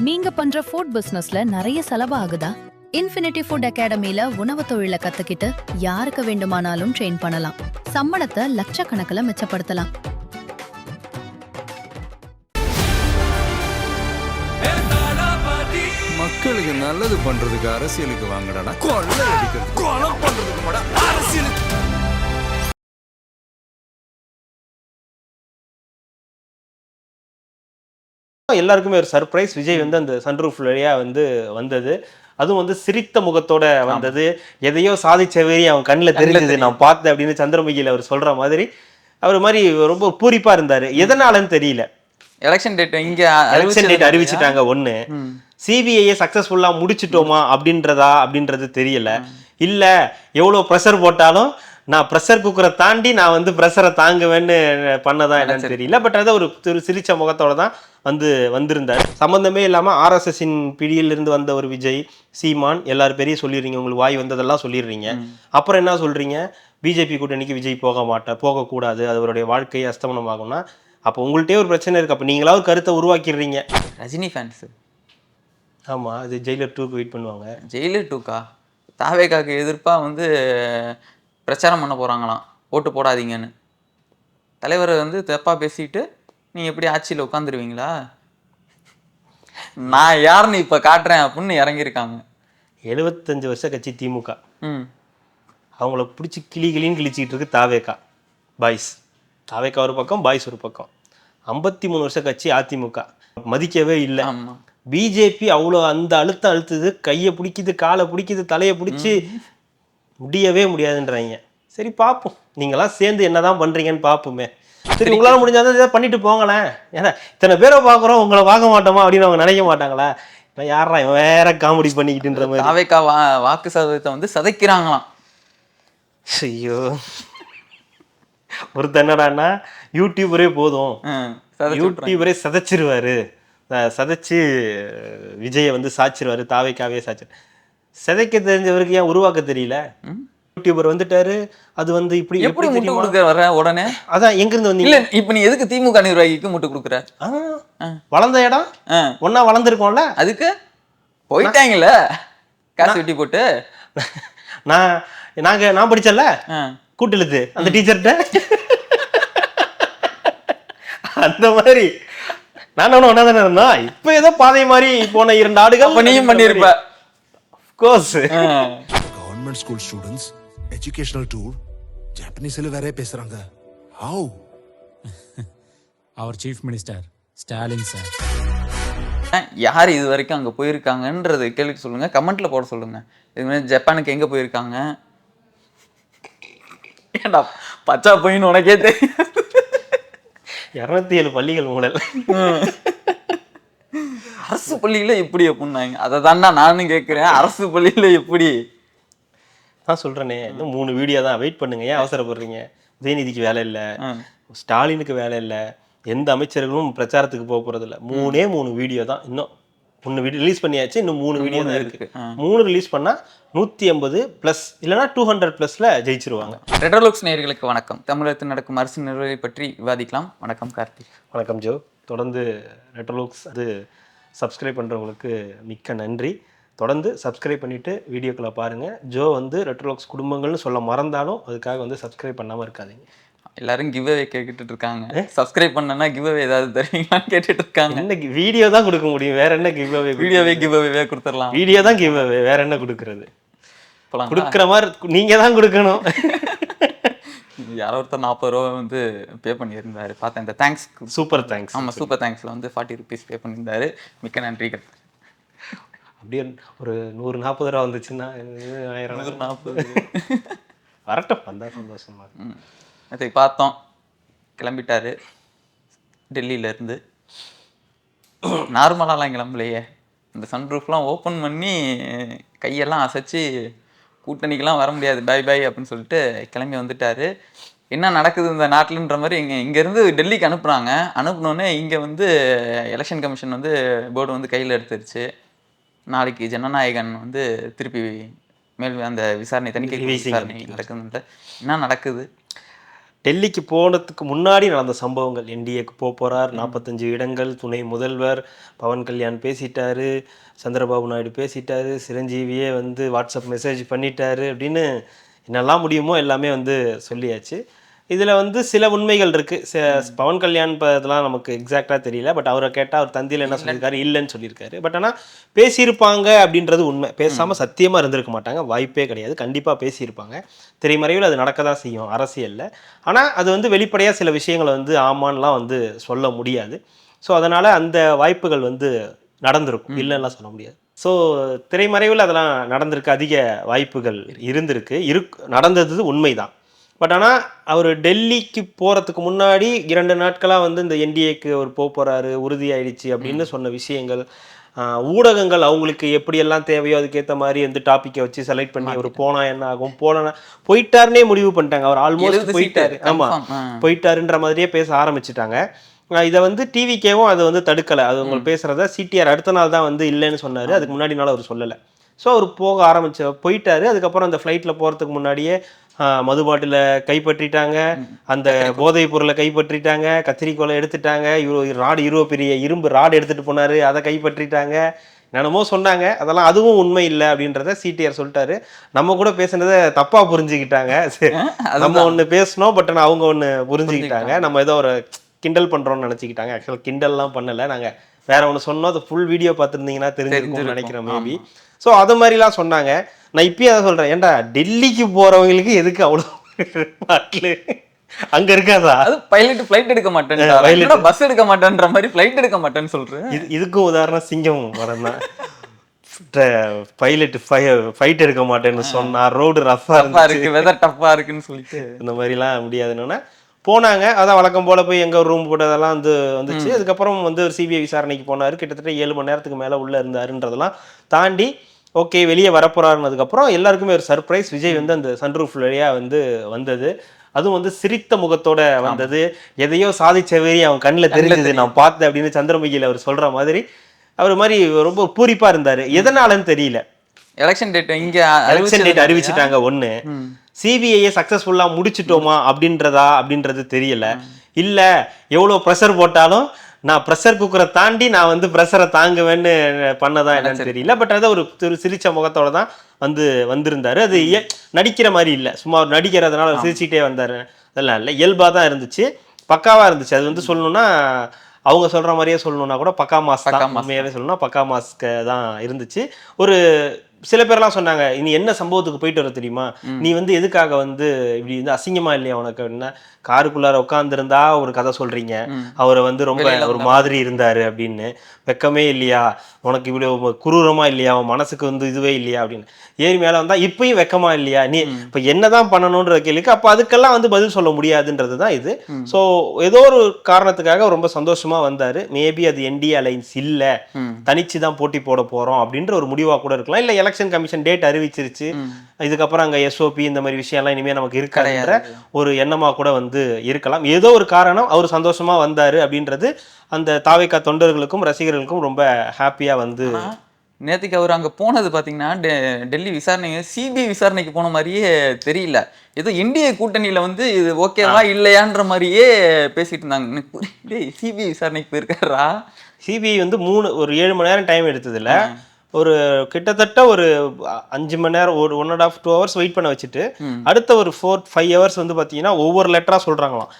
நீங்க பண்ற ஃபுட் பிசினஸ்ல நிறைய செலவு ஆகுதா? இன்ஃபினிட்டி ஃபுட் அகாடமில உணவு தொழிலை கத்துக்கிட்டு யாருக்கு வேண்டுமானாலும் ட்ரெயின் பண்ணலாம். சம்பளத்தை லட்சக்கணக்கில் மிச்சப்படுத்தலாம். மக்களுக்கு நல்லது பண்றதுக்கு அரசியலுக்கு வாங்கடா, கொள்ளை அடிக்கிறது கொலை பண்றதுக்கு அரசியலுக்கு. எல்லாருக்குமே ஒரு சர்ப்ரைஸ். விஜய் வந்து அந்த சன்ரூஃப் வழியா வந்தது. அதுவும் சிரித்த முகத்தோட வந்தது. எதையோ சாதிச்சவேரி அவன் கண்ணில் தெரிஞ்சது, நான் பார்த்தேன் அப்படின்னு சந்திரமுகியில் அவர் சொல்ற மாதிரி அவர் மாதிரி ரொம்ப பூரிப்பா இருந்தாரு. எதனாலன்னு தெரியல. எலெக்ஷன் டேட் அறிவிச்சிட்டாங்க. ஒண்ணு, சிபிஐயை சக்சஸ்ஃபுல்லா முடிச்சிட்டோமா அப்படின்றது தெரியல. இல்ல எவ்வளவு ப்ரெஷர் போட்டாலும் நான் ப்ரெஷர் குக்கரை தாண்டி நான் ப்ரெஷரை தாங்குவேன்னு பண்ணதான் என்னன்னு தெரியல. பட் அதை ஒரு சிரிச்ச முகத்தோட தான் வந்திருந்தார். சம்பந்தமே இல்லாம ஆர்எஸ்எஸ்ஸின் பிடியிலிருந்து வந்த ஒரு விஜய், சீமான் எல்லாரும் பெரிய சொல்லிடுறீங்க, உங்களுக்கு வாய் வந்ததெல்லாம் சொல்லிடுறீங்க. அப்புறம் என்ன சொல்றீங்க, பிஜேபி கூட்டணிக்கு விஜய் போகக்கூடாது, அது அவருடைய வாழ்க்கையை அஸ்தமனமாகும்னா அப்போ உங்கள்கிட்டயே ஒரு பிரச்சனை இருக்கு. அப்போ நீங்களா ஒரு கருத்தை உருவாக்கிடுறீங்க. ரஜினி ஃபேன்ஸ் ஆமா, அது ஜெயிலர் 2க்கு வெயிட் பண்ணுவாங்க. ஜெயிலர் 2கா தாவேகாக்கு எதிர்ப்பா பிரச்சாரம் பண்ண போறாங்களாம், ஓட்டு போடாதீங்கன்னு. தலைவர் தப்பா பேசிட்டு நீங்க எப்படி ஆட்சியில் உட்காந்துருவீங்களா, நான் யாருன்னு இப்ப காட்டுறேன் அப்படின்னு இறங்கியிருக்காங்க. 75 வருஷ கட்சி திமுக, அவங்கள பிடிச்சி கிளின்னு கிழிச்சிக்கிட்டு இருக்கு தாவேகா பாய்ஸ். தாவேகா ஒரு பக்கம், பாய்ஸ் ஒரு பக்கம். 53 வருஷ கட்சி அதிமுக, மதிக்கவே இல்லை. பிஜேபி அவ்வளோ அந்த அழுத்தம் அழுத்துது, கையை பிடிக்குது, காலை பிடிக்குது, தலையை பிடிச்சி முடியவே முடியாதுன்றாங்க. சரி பார்ப்போம், நீங்களாம் சேர்ந்து என்னதான் பண்றீங்கன்னு பார்ப்போமே. சரி, உங்களால் முடிஞ்சாதான் இதை பண்ணிட்டு போங்களேன். ஏன்னா இத்தனை பேரை பார்க்குறோம், உங்களை பார்க்க மாட்டோமா அப்படின்னு அவங்க நினைக்க மாட்டாங்களா? யாரா வேற காமெடி பண்ணிக்கிட்டுன்ற மாதிரி தாவேகா வாக்கு சதவீதத்தை சதைக்கிறாங்களாம். ஐயோ, ஒரு தன்னடான்னா யூடியூபரே போதும், யூடியூபரே சதைச்சிருவாரு, சதைச்சு விஜயை சாச்சிருவாரு, தாவேக்காவே சாச்சு. சதைக்க தெரிஞ்சவருக்கு ஏன் உருவாக்க தெரியல? யூடியூபர் வந்துட்டாரு, அது இப்படி எப்படி முட்டு கொடுக்க வர உடனே அதான் எங்க இருந்து வந்தீங்க? இல்ல இப்ப நீ எதுக்கு திமுக நிர்வாகிக்கு முட்டு கொடுக்குற? வளர்ந்த இடம் ஒன்னா வளர்ந்துருக்கோம்ல, அதுக்கு போயிட்டாங்கல்ல காசு வெட்டி போட்டு. நான் படிச்சல கூட்டிலுது அந்த டீச்சர்கிட்ட, அந்த மாதிரி நான் ஒன்னா தானே இருந்தா. இப்ப ஏதோ பாதை மாதிரி போன 2 ஆடுகள் நீயும் பண்ணிருப்ப. Government school students educational tour ஜாப்பனீஸ்ல வேற பேசுறாங்க. How our chief minister Stalin sir. யார் இது வரைக்கும் அங்கே போயிருக்காங்கன்றது கேள்வி சொல்லுங்க, கமெண்ட்ல போட சொல்லுங்க. இது மாதிரி ஜப்பானுக்கு எங்க போயிருக்காங்க? ஏண்டா பச்சா போயின்னு உனக்கே தெரியும். 207 பள்ளிகள் மூடல். அரசு பள்ளியில எப்படி அப்படின்னாங்க, அதை தாண்டா நானும் கேட்கிறேன். அரசு பள்ளியில எப்படி? நான் சொல்றேனே, இன்னும் 3 வீடியோ தான், வெயிட் பண்ணுங்க. ஏன் அவசரப்படுறீங்க? உதயநிதிக்கு வேலை இல்லை, ஸ்டாலினுக்கு வேலை இல்லை, எந்த அமைச்சர்களும் பிரச்சாரத்துக்கு போறது இல்லை. 3 வீடியோ தான், இன்னும் 1 வீடியோ ரிலீஸ் பண்ணியாச்சு, இன்னும் 3 வீடியோ தான் இருக்கு. 3 ரிலீஸ் பண்ணா 150+ இல்லைன்னா 200+ல ஜெயிச்சிருவாங்க. ரெட்ரோலுக்ஸ் நேயர்களுக்கு வணக்கம். தமிழகத்தில் நடக்கும் அரசு நிர்வாகத்தை பற்றி விவாதிக்கலாம். வணக்கம் கார்த்திக். வணக்கம் ஜோ. தொடர்ந்து ரெட்ரோலுக்ஸ் சப்ஸ்கிரைப் பண்றவங்களுக்கு மிக்க நன்றி. தொடர்ந்து சப்ஸ்கிரைப் பண்ணிட்டு வீடியோக்களை பாருங்க. ஜோ ரெட்ரோலுக்ஸ் குடும்பங்கள்னு சொல்ல மறந்தாலும் அதுக்காக சப்ஸ்கிரைப் பண்ணாம இருக்காதீங்க. எல்லாரும் கிவ் அவே கேட்டுட்டு இருக்காங்க. சப்ஸ்கிரைப் பண்ணனா கிவ் அவே ஏதாவது தருவீங்களான்னு கேட்டுட்டு இருக்காங்க. என்ன வீடியோ தான் கொடுக்க முடியும், வேற என்ன கிவ் அவே? கிவ் அவே கொடுத்துடலாம். வீடியோ தான் கிவ் அவே, வேற என்ன கொடுக்கறது? கொடுக்குற மாதிரி நீங்க தான் கொடுக்கணும். யாரோ ஒருத்தர் 40 ரூபா பே பண்ணியிருந்தாரு, பார்த்தேன். இந்த தேங்க்ஸ், சூப்பர் தேங்க்ஸ். ஆமாம், சூப்பர் தேங்க்ஸ்ல 40 ரூபீஸ் பே பண்ணியிருந்தாரு. மிக்க நன்றிகள். அப்படியே ஒரு 140 ரூபா வந்துச்சுன்னா 140 வரட்டும், வந்தா சந்தோஷமா. அதை பார்த்தோம், கிளம்பிட்டாரு டெல்லியிலேருந்து. நார்மலாலாம் கிளம்பலையே, இந்த சன்ரூஃப்லாம் ஓப்பன் பண்ணி கையெல்லாம் அசைச்சு கூட்டணிக்கெலாம் வர முடியாது, பை பை அப்படின்னு சொல்லிட்டு கிளம்பி வந்துட்டாரு. என்ன நடக்குது இந்த நாட்டில்ன்ற மாதிரி இங்கேருந்து டெல்லிக்கு அனுப்புகிறாங்க. அனுப்புனோடனே இங்கே எலெக்ஷன் கமிஷன் போர்டு கையில் எடுத்துருச்சு. நாளைக்கு ஜனநாயகன் திருப்பி மேல் அந்த விசாரணை, தணிக்கை விசாரணை நடக்குதுன்ட்டு என்ன நடக்குது? டெல்லிக்கு போனதுக்கு முன்னாடி நடந்த சம்பவங்கள், என்டிஏக்கு போறார், 45 இடங்கள், துணை முதல்வர், பவன் கல்யாண் பேசிட்டாரு, சந்திரபாபு நாயுடு பேசிட்டாரு, சிரஞ்சீவியே வந்து வாட்ஸ்அப் மெசேஜ் பண்ணிட்டாரு அப்படின்னு என்னெல்லாம் முடியுமோ எல்லாமே வந்து சொல்லியாச்சு. இதில் வந்து சில உண்மைகள் இருக்குது. பவன் கல்யாண் இதெல்லாம் நமக்கு எக்ஸாக்டாக தெரியல. பட் அவரை கேட்டால் அவர் தந்தியில் என்ன சொல்லியிருக்காரு, இல்லைன்னு சொல்லியிருக்காரு. பட் ஆனால் பேசியிருப்பாங்க அப்படின்றது உண்மை. பேசாமல் சத்தியமாக இருந்திருக்க மாட்டாங்க, வாய்ப்பே கிடையாது. கண்டிப்பாக பேசியிருப்பாங்க. திரைமறைவில் அது நடக்க தான் செய்யும் அரசியலில். ஆனால் அது வந்து வெளிப்படையாக சில விஷயங்களை வந்து ஆமான்லாம் வந்து சொல்ல முடியாது. ஸோ அதனால் அந்த வாய்ப்புகள் வந்து நடந்திருக்கும், இல்லைன்னா சொல்ல முடியாது. ஸோ திரைமறைவில் அதெல்லாம் நடந்திருக்கு, அதிக வாய்ப்புகள் இருந்திருக்கு, நடந்தது உண்மைதான். பட் ஆனால் அவர் டெல்லிக்கு போகிறதுக்கு முன்னாடி 2 நாட்களாக வந்து இந்த என்டிஏக்கு அவர் போகிறாரு, உறுதியாயிடுச்சு அப்படின்னு சொன்ன விஷயங்கள், ஊடகங்கள் அவங்களுக்கு எப்படியெல்லாம் தேவையோ அதுக்கேற்ற மாதிரி வந்து டாப்பிக்கை வச்சு செலக்ட் பண்ணி அவர் போனால் என்ன ஆகும், போயிட்டாருன்னே முடிவு பண்ணிட்டாங்க. அவர் ஆல்மோஸ்ட் போயிட்டாரு, ஆமாம் போயிட்டாருன்ற மாதிரியே பேச ஆரம்பிச்சிட்டாங்க. இதை வந்து டிவிக்கேவும் அதை வந்து தடுக்கலை. அது உங்களுக்கு பேசுகிறத சிடிஆர் அடுத்த நாள் தான் வந்து இல்லைன்னு சொன்னார், அதுக்கு முன்னாடி நாள் அவர் சொல்லலை. ஸோ அவர் போயிட்டாரு. அதுக்கப்புறம் அந்த ஃப்ளைட்டில் போகிறதுக்கு முன்னாடியே மது பாட்டில கைப்பற்றிட்டாங்க, அந்த போதைப் பொருளை கைப்பற்றிட்டாங்க, கத்திரிக்கோலை எடுத்துட்டாங்க, ராடு பெரிய இரும்பு ராடு எடுத்துகிட்டு போனார், அதை கைப்பற்றிட்டாங்க, என்னென்னமோ சொன்னாங்க. அதெல்லாம் அதுவும் உண்மை இல்லை அப்படின்றத சிடிஆர் சொல்லிட்டாரு. நம்ம கூட பேசுனதை தப்பாக புரிஞ்சுக்கிட்டாங்க. நம்ம ஒன்று பேசணும், பட் ஆனால் அவங்க ஒன்று புரிஞ்சுக்கிட்டாங்க. நம்ம ஏதோ ஒரு கிண்டல் பண்ணுறோம்னு நினச்சிக்கிட்டாங்க. ஆக்சுவலாக கிண்டல்லாம் பண்ணலை, நாங்கள் வேற ஒன்று சொன்னோம். அது ஃபுல் வீடியோ பார்த்துருந்தீங்கன்னா தெரிஞ்சிருக்கும்னு நினைக்கிறேன் மேபி. ஸோ அது மாதிரிலாம் சொன்னாங்க. நான் இப்பயே அதை சொல்கிறேன், ஏன்டா டெல்லிக்கு போகிறவங்களுக்கு எதுக்கு அவ்வளோ பாட்டில் அங்கே இருக்காதா? அது பைலட் ஃப்ளைட் எடுக்க மாட்டேன், பஸ் எடுக்க மாட்டேன்ற மாதிரி ஃப்ளைட் எடுக்க மாட்டேன்னு சொல்கிறேன். இதுக்கும் உதாரணம் சிங்கம் வரம் தான். பைலட் ஃபைட் எடுக்க மாட்டேன்னு சொன்னா, ரோடு ரஃப்பாக இருக்கு, வெதர் டஃப்பாக இருக்குன்னு சொல்லிட்டு இந்த மாதிரிலாம் முடியாதுன்னு போனாங்க. அதான் வழக்கம் போல் போய் எங்கே ரூம் போட்டதெல்லாம் வந்துச்சு. அதுக்கப்புறம் வந்து ஒரு சிபிஐ விசாரணைக்கு போனார். கிட்டத்தட்ட 7 மணி நேரத்துக்கு மேலே உள்ளே இருந்தாருன்றதெல்லாம் தாண்டி ஓகே வெளியே வரப்போறாருனதுக்கப்புறம் எல்லாருக்குமே ஒரு சர்ப்ரைஸ். விஜய் வந்து அந்த சன்ரூஃப் வழியாக வந்து வந்தது. அதுவும் வந்து சிரித்த முகத்தோட வந்தது. எதையோ சாதிச்சவேரி அவன் கண்ணில் தெரிஞ்சது, நான் பார்த்தேன் அப்படின்னு சந்திரமுகியில் அவர் சொல்கிற மாதிரி அவர் மாதிரி ரொம்ப பூரிப்பாக இருந்தார். எதனாலன்னு தெரியல. எலெக்ஷன் டேட் அறிவிச்சிட்டாங்க. ஒன்று சிபிஐயை சக்ஸஸ்ஃபுல்லாக முடிச்சிட்டோமா அப்படின்றது தெரியல. இல்லை எவ்வளோ ப்ரெஷர் போட்டாலும் நான் ப்ரெஷர் குக்கரை தாண்டி நான் வந்து ப்ரெஷரை தாங்குவேன்னு பண்ணதான் என்னன்னு தெரியல. பட் அதை ஒரு சிரிச்ச முகத்தோட தான் வந்திருந்தாரு. அது நடிக்கிற மாதிரி இல்லை, சும்மா ஒரு நடிக்கிறதுனால சிரிச்சுக்கிட்டே வந்தார். அதெல்லாம் இல்லை, இயல்பாக தான் இருந்துச்சு, பக்காவாக இருந்துச்சு. அது வந்து சொல்லணும்னா அவங்க சொல்கிற மாதிரியே சொல்லணும்னா கூட பக்கா மாஸ்க் தான், உண்மையாகவே சொல்லணும்னா பக்கா மாஸ்க் தான் இருந்துச்சு. ஒரு சில பேர்லாம் சொன்னாங்க, நீ என்ன சம்பவத்துக்கு போயிட்டு வர தெரியுமா, நீ வந்து எதுக்காக வந்து இப்படி வந்து அசிங்கமா இல்லையா உனக்கு, என்ன காருக்குள்ளார உட்காந்துருந்தா ஒரு கதை சொல்றீங்க, அவரை வந்து ரொம்ப ஒரு மாதிரி இருந்தாரு அப்படின்னு, வெக்கமே இல்லையா உனக்கு, இவ்வளவு குரூரமா இல்லையா, அவன் மனசுக்கு வந்து இதுவே இல்லையா அப்படின்னு ஏறி மேல வந்தா இப்பயும் வெக்கமா இல்லையா, நீ இப்ப என்னதான் பண்ணணும்ன்ற கேள்விக்கு அப்ப அதுக்கெல்லாம் வந்து பதில் சொல்ல முடியாதுன்றது தான் இது. ஸோ ஏதோ ஒரு காரணத்துக்காக ரொம்ப சந்தோஷமா வந்தாரு. மேபி அது என்டிஏ அலைன்ஸ் இல்ல, தனிச்சு தான் போட்டி போட போறோம் அப்படின்ற ஒரு முடிவா கூட இருக்கலாம். இல்ல எலெக்ஷன் கமிஷன் டேட் அறிவிச்சிருச்சு, இதுக்கப்புறம் அங்க எஸ்ஓபி இந்த மாதிரி விஷயம் எல்லாம் இனிமே நமக்கு இருக்காதுன்ற ஒரு எண்ணமா கூட வந்து இருக்கலாம். ஏதோ ஒரு காரணம் அவர் சந்தோஷமா வந்தாரு அப்படின்றது அந்த தாவேகா தொண்டர்களுக்கும் ரசிகர்களுக்கும் ரொம்ப ஹாப்பியா வந்து. நேற்றுக்கு அவர் அங்கே போனது பார்த்தீங்கன்னா டெல்லி விசாரணைக்கு, சிபிஐ விசாரணைக்கு போன மாதிரியே தெரியல. ஏதோ என்டிஏ கூட்டணியில் வந்து இது ஓகேவா இல்லையான்ற மாதிரியே பேசிட்டு இருந்தாங்க. எனக்கு புரியல, சிபிஐ விசாரணைக்கு போயிருக்காரா? சிபிஐ வந்து ஒரு 7 மணி நேரம் டைம் எடுத்ததில்ல, ஒரு கிட்டத்தட்ட ஒரு 5 மணி நேரம், ஒரு 1.5 2 hours வெயிட் பண்ண வச்சுட்டு அடுத்த ஒரு 4-5 hours வந்து பார்த்தீங்கன்னா ஒவ்வொரு லெட்டரா சொல்றாங்களாம்.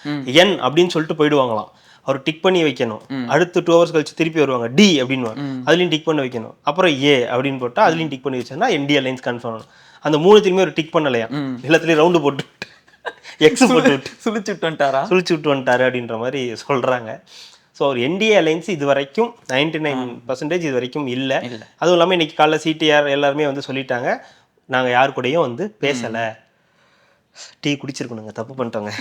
என் அப்படின்னு சொல்லிட்டு போயிடுவாங்களாம், அவர் டிக் பண்ணி வைக்கணும். அடுத்து 2 hours கழிச்சு திருப்பி வருவாங்க, டி அப்படின்னு, அதுலயும் டிக் பண்ணி வைக்கணும். அப்புறம் ஏ அப்படின்னு போட்டா அதுலயும் டிக் பண்ணி வச்சோன்னா என்டிஏ அலைன்ஸ் கன்ஃபார்ம். அந்த 3 திரும்பி ஒரு டிக் பண்ணலையா, எல்லாத்துலயும் ரவுண்டு போட்டு எக்ஸ் போட்டு சுழிச்சு விட்டு வந்துட்டாரு அப்படின்ற மாதிரி சொல்றாங்க. ஸோ ஒரு என்டிஏ அலைன்ஸ் இது வரைக்கும் 99% இது வரைக்கும் இல்லை. அதுவும் இல்லாமல் இன்னைக்கு காலைல சிடிஆர் எல்லாருமே வந்து சொல்லிட்டாங்க, நாங்கள் யாரு கூடயும் வந்து பேசலை. டீ குடிச்சிருக்கணுங்க, தப்பு பண்ணிட்டோங்க.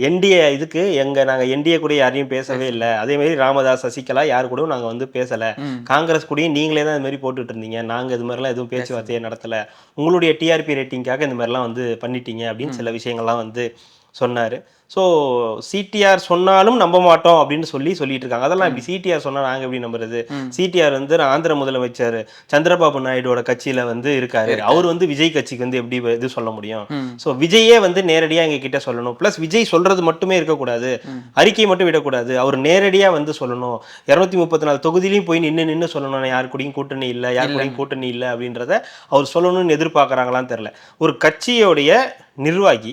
என்டிஏ இதுக்கு நாங்கள் என்டிஏ கூட யாரையும் பேசவே இல்லை. அதேமாதிரி ராமதாஸ் சசிகலா யாரு கூடவும் நாங்கள் வந்து பேசலை. காங்கிரஸ் கூடயும் நீங்களே தான் இது மாதிரி போட்டுட்டு இருந்தீங்க, நாங்கள் இது மாதிரிலாம் எதுவும் பேச்சுவார்த்தையே நடத்தலை, உங்களுடைய டிஆர்பி ரேட்டிங்காக இந்த மாதிரிலாம் வந்து பண்ணிட்டீங்க அப்படின்னு சில விஷயங்கள்லாம் வந்து சொன்னார். ஸோ சிடிஆர் சொன்னாலும் நம்ப மாட்டோம் அப்படின்னு சொல்லிட்டு இருக்காங்க. அதெல்லாம் இப்படி சிடிஆர் சொன்னா நாங்க எப்படி நம்புறது? சிடிஆர் வந்து ஆந்திர முதலமைச்சர் சந்திரபாபு நாயுடோட கட்சியில வந்து இருக்காரு. அவர் வந்து விஜய் கட்சிக்கு வந்து எப்படி இது சொல்ல முடியும்? ஸோ விஜயே வந்து நேரடியா எங்க கிட்ட சொல்லணும். பிளஸ் விஜய் சொல்றது மட்டுமே இருக்கக்கூடாது, அறிக்கை மட்டும் விடக்கூடாது, அவர் நேரடியா வந்து சொல்லணும். 234 தொகுதியிலையும் போய் நின்று சொல்லணும், யார் கூடயும் கூட்டணி இல்லை, யார் கூடயும் கூட்டணி இல்லை அப்படின்றத அவர் சொல்லணும்னு எதிர்பார்க்கறாங்களான்னு தெரியல. ஒரு கட்சியோடைய நிர்வாகி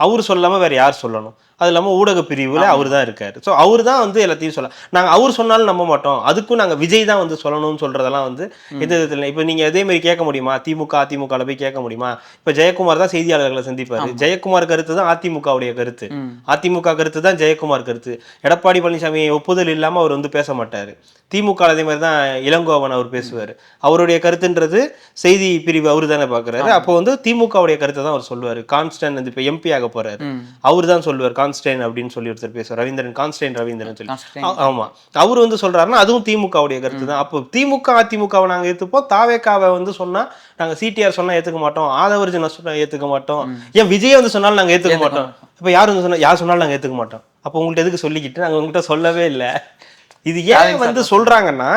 அவர் சொல்லாம வேற யார் சொல்லணும்? அது இல்லாமல் ஊடக பிரிவில் அவர் தான் இருக்காரு. ஸோ அவர் தான் வந்து எல்லாத்தையும் சொல்ல, நாங்கள் அவர் சொன்னாலும் நம்ப மாட்டோம், அதுக்கும் நாங்கள் விஜய் தான் வந்து சொல்லணும்னு சொல்றதெல்லாம் வந்து எந்த விதத்தில். இப்போ நீங்கள் அதே மாதிரி கேட்க முடியுமா? அதிமுகவில் போய் கேட்க முடியுமா? இப்போ ஜெயக்குமார் தான் செய்தியாளர்களை சந்திப்பாரு. ஜெயக்குமார் கருத்து தான் அதிமுகவுடைய கருத்து, அதிமுக கருத்து தான் ஜெயக்குமார் கருத்து. எடப்பாடி பழனிசாமி ஒப்புதல் இல்லாமல் அவர் வந்து பேச மாட்டார். திமுக அதே மாதிரி தான் இளங்கோவன் அவர் பேசுவார். அவருடைய கருத்துன்றது செய்தி பிரிவு அவர் தானே பார்க்குறாரு. அப்போ வந்து திமுகவுடைய கருத்தை தான் அவர் சொல்லுவார். கான்ஸ்டன் வந்து இப்போ எம்பி ஆக போறாரு, அவர் தான் சொல்லுவார். கான்ஸ்டைன் அப்படின்னு சொல்லி ஒருத்தர் பேசுவார், ரவீந்திரன், கான்ஸ்டைன் ரவீந்திரன் சொல்லி. ஆமா, அவர் வந்து சொல்றாருன்னா அதுவும் திமுகவுடைய கருத்து தான். அப்போ திமுக அதிமுகவை நாங்கள் ஏற்றுப்போம், தாவேக்காவை வந்து சொன்னா நாங்கள் சிடிஆர் சொன்னா ஏற்றுக்க மாட்டோம், ஆதவர்ஜன சொன்னா ஏற்றுக்க மாட்டோம், ஏன் விஜய் வந்து சொன்னாலும் நாங்கள் ஏற்றுக்க மாட்டோம். இப்போ யார் வந்து சொன்னா, யார் சொன்னாலும் நாங்கள் ஏற்றுக்க மாட்டோம். அப்போ உங்கள்கிட்ட எதுக்கு சொல்லிக்கிட்டு நாங்கள் உங்கள்கிட்ட சொல்லவே இல்லை. இது ஏன் வந்து சொல்றாங்கன்னா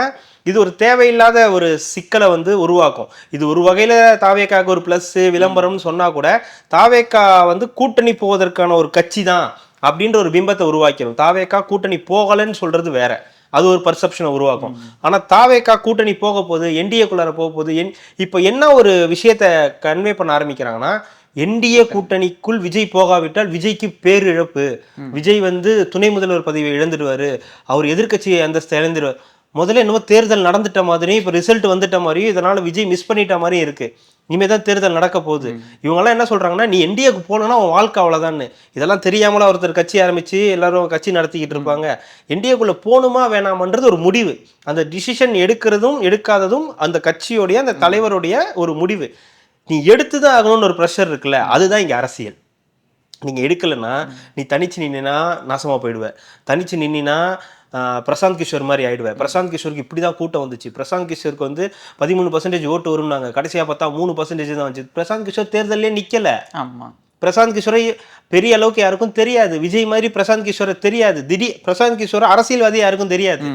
இது ஒரு தேவையில்லாத ஒரு சிக்கலை வந்து உருவாக்கும். இது ஒரு வகையில தாவேக்காவுக்கு ஒரு பிளஸ் விளம்பரம்னு சொன்னா கூட, தாவேக்கா வந்து கூட்டணி போவதற்கான ஒரு கட்சி தான் அப்படின்ற ஒரு பிம்பத்தை உருவாக்கணும். தாவேக்கா கூட்டணி போகலன்னு சொல்றது வேற, அது ஒரு பர்செப்ஷனை உருவாக்கும். ஆனா தாவேக்கா கூட்டணி போக போகுது, என்டிஏக்குள்ளார போக போகுது. இப்போ என்ன ஒரு விஷயத்த கன்வே பண்ண ஆரம்பிக்கிறாங்கன்னா, என்டிஏ கூட்டணிக்குள் விஜய் போகாவிட்டால் விஜய்க்கு பேரிழப்பு, விஜய் வந்து துணை முதல்வர் பதவியை இழந்துடுவாரு, அவர் எதிர்கட்சி அந்தஸ்தை இழந்துடுவார். முதல்ல என்னவோ தேர்தல் நடந்துட்ட மாதிரியும் இப்போ ரிசல்ட் வந்துட்ட மாதிரியும் இதனால விஜய் மிஸ் பண்ணிட்ட மாதிரியும் இருக்கு. இனிமே தான் தேர்தல் நடக்க போகுது. இவங்கெல்லாம் என்ன சொல்றாங்கன்னா, நீ என்டிஏக்கு போனோன்னா உன் வாழ்க்கை அவ்வளோதான்னு. இதெல்லாம் தெரியாமல ஒருத்தர் கட்சி ஆரம்பிச்சு எல்லாரும் கட்சி நடத்திக்கிட்டு இருப்பாங்க. என்டிஏக்குள்ள போகணுமா வேணாமன்றது ஒரு முடிவு. அந்த டிசிஷன் எடுக்கிறதும் எடுக்காததும் அந்த கட்சியோடைய அந்த தலைவருடைய ஒரு முடிவு. நீ எடுத்துதான் ஆகணும்னு ஒரு ப்ரெஷர் இருக்குல்ல, அதுதான் இங்க அரசியல். நீங்க எடுக்கலைன்னா நீ தனிச்சு நின்னா நாசமா போயிடுவ. தனிச்சு நின்னா பிரசாந்த் கிஷோர் மாதிரி ஆயிடுவேன். பிரசாந்த் கிஷோருக்கு இப்படிதான் கூட்டம் வந்துச்சு. பிரசாந்த் கிஷோருக்கு வந்து 13% ஓட்டு வரும்னாங்க, கடைசியா பார்த்தா 3% தான் வந்துச்சு. பிரசாந்த் கிஷோர் தேர்தலே நிக்கல. ஆமா, பிரசாந்த் கிஷோரை பெரிய அளவுக்கு யாருக்கும் தெரியாது. விஜய் மாதிரி பிரசாந்த் கிஷோரை தெரியாது. பிரசாந்த் கிஷோர் அரசியல்வாதி யாருக்கும் தெரியாது.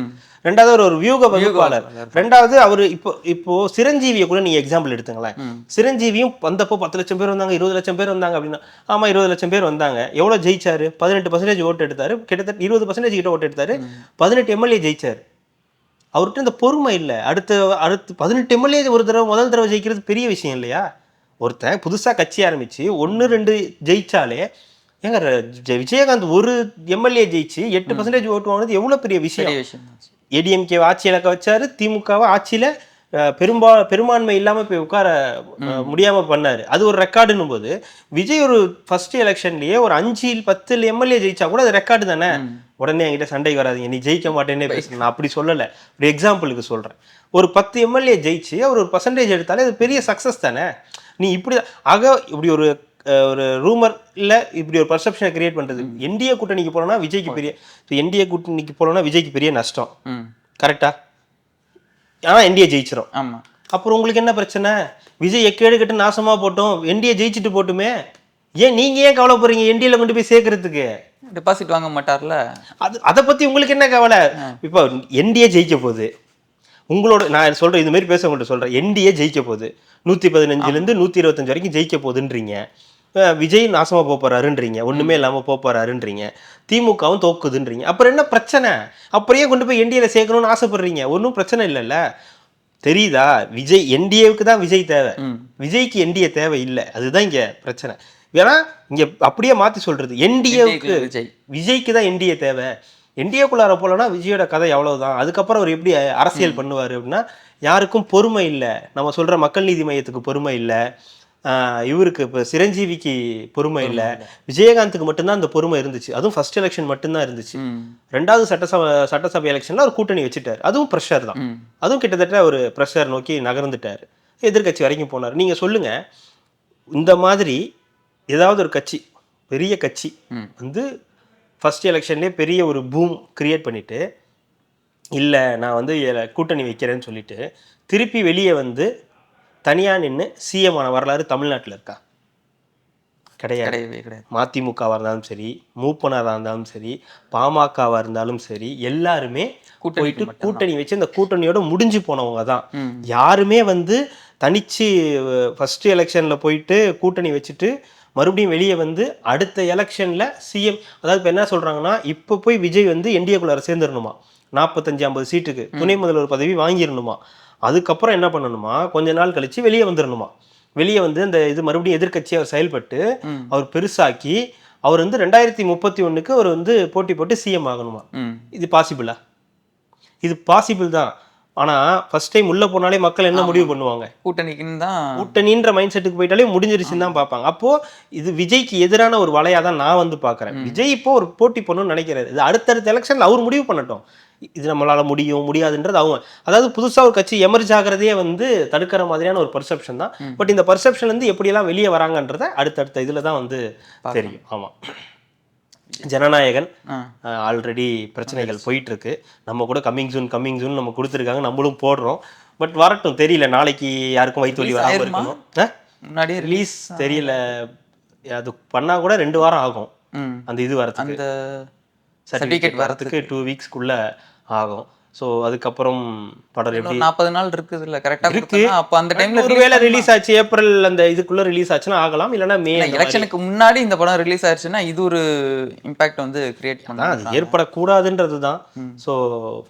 ரெண்டாவது ஒரு வியூக வகுப்பாளர். ரெண்டாவது அவரு இப்போ சிரஞ்சீவியை கூட நீங்க எக்ஸாம்பிள் எடுத்துங்களேன். சிரஞ்சீவியும் வந்தப்போ 10 லட்சம் பேர் வந்தாங்க, 20 லட்சம் பேர் வந்தாங்க அப்படின்னா, ஆமா 20 லட்சம் பேர் வந்தாங்க. எவ்வளவு ஜெயிச்சாரு? 18% ஓட்டு எடுத்தாரு. கிட்டத்தட்ட 20% கிட்ட ஓட்டு எடுத்தாரு. 18 எம்எல்ஏ ஜெயிச்சாரு. அவர்கிட்ட இந்த பொறுமை இல்லை. அடுத்து 18 எம்எல்ஏ முதல் தடவை ஜெயிக்கிறது பெரிய விஷயம் இல்லையா? ஒருத்தன் புதுசா கட்சி ஆரம்பிச்சு 1-2 ஜெயிச்சாலே, ஏங்க விஜயகாந்த் ஒரு எம்எல்ஏ ஜெயிச்சு 8% ஓட்டு வாங்கினது எவ்வளவு பெரிய விஷயம். ஏடிஎம்கே ஆட்சியில வச்சாரு, திமுகவை ஆட்சியில பெரும்பான்மை இல்லாம போய் உட்கார முடியாம பண்ணாரு. அது ஒரு ரெக்கார்டுன்னும் போது, விஜய் ஒரு ஃபர்ஸ்ட் எலெக்ஷன்லயே ஒரு 5-10 எம்எல்ஏ ஜெயிச்சா கூட அது ரெக்கார்டு தானே. உடனே என்கிட்ட சண்டைக்கு வராதிங்க, நீ ஜெயிக்க மாட்டேன்னே பேசுறேன். நான் அப்படி சொல்லலை, ஒரு எக்ஸாம்பிளுக்கு சொல்றேன். ஒரு 10 எம்எல்ஏ ஜெயிச்சு அவர் ஒரு பர்சன்டேஜ் எடுத்தாலே அது பெரிய சக்சஸ் தானே. நீ இப்படி இப்படி ஒரு ரூமர் இல்ல, இப்படி ஒரு பர்செப்ஷனை கிரியேட் பண்றது. என்டிஏ கூட்டணிக்கு போனோம்னா விஜய்க்கு பெரிய, என்டிஏ கூட்டணிக்கு போனோம்னா விஜய்க்கு பெரிய நஷ்டம். கரெக்டா? ஆனா என்டிஏ ஜெயிச்சிரும். ஆமா. அப்புறம் உங்களுக்கு என்ன பிரச்சனை? விஜய் எக்கேடு கட்டு நாசமா போட்டோம், என்டிஏ ஜெயிச்சுட்டு போட்டுமே. ஏன் நீங்க ஏன் கவலைப்படுறீங்க என்டிஏல கொண்டு போய் சேர்க்கறதுக்கு? டெபாசிட் வாங்க மாட்டார்ல. அதை பத்தி உங்களுக்கு என்ன கவலை? இப்போ என்டிஏ ஜெயிக்க போகுது, உங்களோட நான் சொல்றேன், இது மாதிரி பேச உங்கள்கிட்ட சொல்றேன், என்டிஏ ஜெயிக்க போகுது, 115 125 வரைக்கும் ஜெயிக்க போகுதுன்றீங்க. விஜய் நாசமா போறாருன்றீங்க, ஒண்ணுமே இல்லாம போறாருன்றீங்க, திமுகவும் தோக்குதுன்றீங்க. அப்புறம் என்ன பிரச்சனை? அப்படியே கொண்டு போய் என்டிஏல சேர்க்கணும்னு ஆசைப்படுறீங்க, ஒன்றும் பிரச்சனை இல்லைல்ல. தெரியுதா? விஜய் என்டிஏவுக்கு தான் விஜய் தேவை, விஜய்க்கு என்டிஏ தேவை இல்லை. அதுதான் இங்க பிரச்சனை. ஏன்னா இங்க அப்படியே மாத்தி சொல்றது, என்டிஏவுக்கு விஜய்க்கு தான் என்டிஏ தேவை. என்டிஏக்குள்ளார போலன்னா விஜயோட கதை எவ்வளவுதான். அதுக்கப்புறம் அவர் எப்படி அரசியல் பண்ணுவார் அப்படின்னா, யாருக்கும் பொறுமை இல்லை. நம்ம சொல்ற மக்கள் நீதி மையத்துக்கு பொறுமை இல்லை, இவருக்கு இப்போ சிரஞ்சீவிக்கு பொறுமை இல்லை, விஜயகாந்துக்கு மட்டும்தான் அந்த பொறுமை இருந்துச்சு. அதுவும் ஃபர்ஸ்ட் எலெக்ஷன் மட்டும்தான் இருந்துச்சு. ரெண்டாவது சட்டசபை எலெக்ஷன்ல ஒரு கூட்டணி வச்சுட்டார், அதுவும் ப்ரெஷர் தான். அதுவும் கிட்டத்தட்ட ஒரு ப்ரெஷர் நோக்கி நகர்ந்துட்டார், எதிர்கட்சி வரைக்கும் போனார். நீங்க சொல்லுங்க, இந்த மாதிரி ஏதாவது ஒரு கட்சி, பெரிய கட்சி வந்து ஃபர்ஸ்ட் எலெக்ஷன்லேயே பெரிய ஒரு பூம் கிரியேட் பண்ணிட்டு, இல்லை நான் வந்து கூட்டணி வைக்கிறேன்னு சொல்லிட்டு திருப்பி வெளியே வந்து தனியாக நின்று சிஎம் ஆன வரலாறு தமிழ்நாட்டில் இருக்கா? கிடையாது. கிடையவே கிடையாது. மதிமுகவாக இருந்தாலும் சரி, மூப்பனராக இருந்தாலும் சரி, பாமகவாக இருந்தாலும் சரி, எல்லாருமே போயிட்டு கூட்டணி வச்சு இந்த கூட்டணியோட முடிஞ்சு போனவங்க தான். யாருமே வந்து தனிச்சு ஃபர்ஸ்ட் எலெக்ஷன்ல போயிட்டு கூட்டணி வச்சுட்டு மறுபடியும் வெளியே வந்து அடுத்த எலெக்ஷன்ல சிஎம், அதாவது இப்போ என்ன சொல்றாங்கன்னா, இப்போ போய் விஜய் வந்து என்டிஏக்குள்ளார சேர்ந்துடணுமா, 45-50 சீட்டுக்கு துணை முதல்வர் பதவி வாங்கிடணுமா, அதுக்கப்புறம் என்ன பண்ணணுமா, கொஞ்ச நாள் கழிச்சு வெளியே வந்துடணுமா. வெளியே வந்து அந்த இது மறுபடியும் எதிர்கட்சி அவர் செயல்பட்டு அவர் பெருசாக்கி அவர் வந்து 2031 அவர் வந்து போட்டி போட்டு சிஎம் ஆகணுமா. இது பாசிபிளா? இது பாசிபிள் தான். ஆனா ஃபர்ஸ்ட் டைம் உள்ள போனாலே மக்கள் என்ன முடிவு பண்ணுவாங்க, கூட்டணிக்குன்னு தான், கூட்டணின்ற மைண்ட் செட்டுக்கு போயிட்டாலே முடிஞ்சிருச்சுன்னு தான் பார்ப்பாங்க. அப்போ இது விஜய்க்கு எதிரான ஒரு வலையா தான் நான் வந்து பார்க்குறேன். விஜய் இப்போ ஒரு போட்டி பண்ணணும்னு நினைக்கிறாரு. இது அடுத்தடுத்த எலெக்ஷன்ல அவர் முடிவு பண்ணட்டும், இது நம்மளால முடியும் முடியாதுன்றது அவங்க, அதாவது புதுசா ஒரு கட்சி எமர்ஜ் ஆகிறதே வந்து தடுக்கிற மாதிரியான ஒரு பர்செப்ஷன் தான். பட் இந்த பர்செப்ஷன்ல இருந்து எப்படியெல்லாம் வெளியே வராங்கன்றத அடுத்தடுத்த இதுல தான் வந்து தெரியும். ஆமா, ஜனநாயகன் ஆல்ரெடி பிரச்சனைகள் போயிட்டு இருக்கு. நம்ம கூட கம்மிங் ஜூன் நம்ம கொடுத்துருக்காங்க, நம்மளும் போடுறோம். பட் வரட்டும், தெரியல நாளைக்கு யாருக்கும் வயிற்று வலி வராமல் இருக்கணும். முன்னாடியே ரிலீஸ் தெரியல, அது பண்ணா கூட 2 வாரம் ஆகும் அந்த இது வரதுக்கு, அந்த சர்டிஃபிகேட் வரதுக்கு 2 வீக்ஸ்க்குள்ள ஆகும். ஸோ அதுக்கப்புறம் படம் எப்படி 40 நாள் இருக்குது இல்ல, கரெக்டா இருக்கு. அப்போ அந்த டைம்ல ஒருவேளை ரிலீஸ் ஆச்சு ஏப்ரல் அந்த இதுக்குள்ள ரிலீஸ் ஆச்சுன்னா ஆகலாம், இல்லைன்னா மே. எலெக்ஷனுக்கு முன்னாடி இந்த படம் ரிலீஸ் ஆயிடுச்சுன்னா இது ஒரு இம்பாக்ட் வந்து கிரியேட் பண்ணலாம். அது ஏற்படக்கூடாதுன்றது தான். ஸோ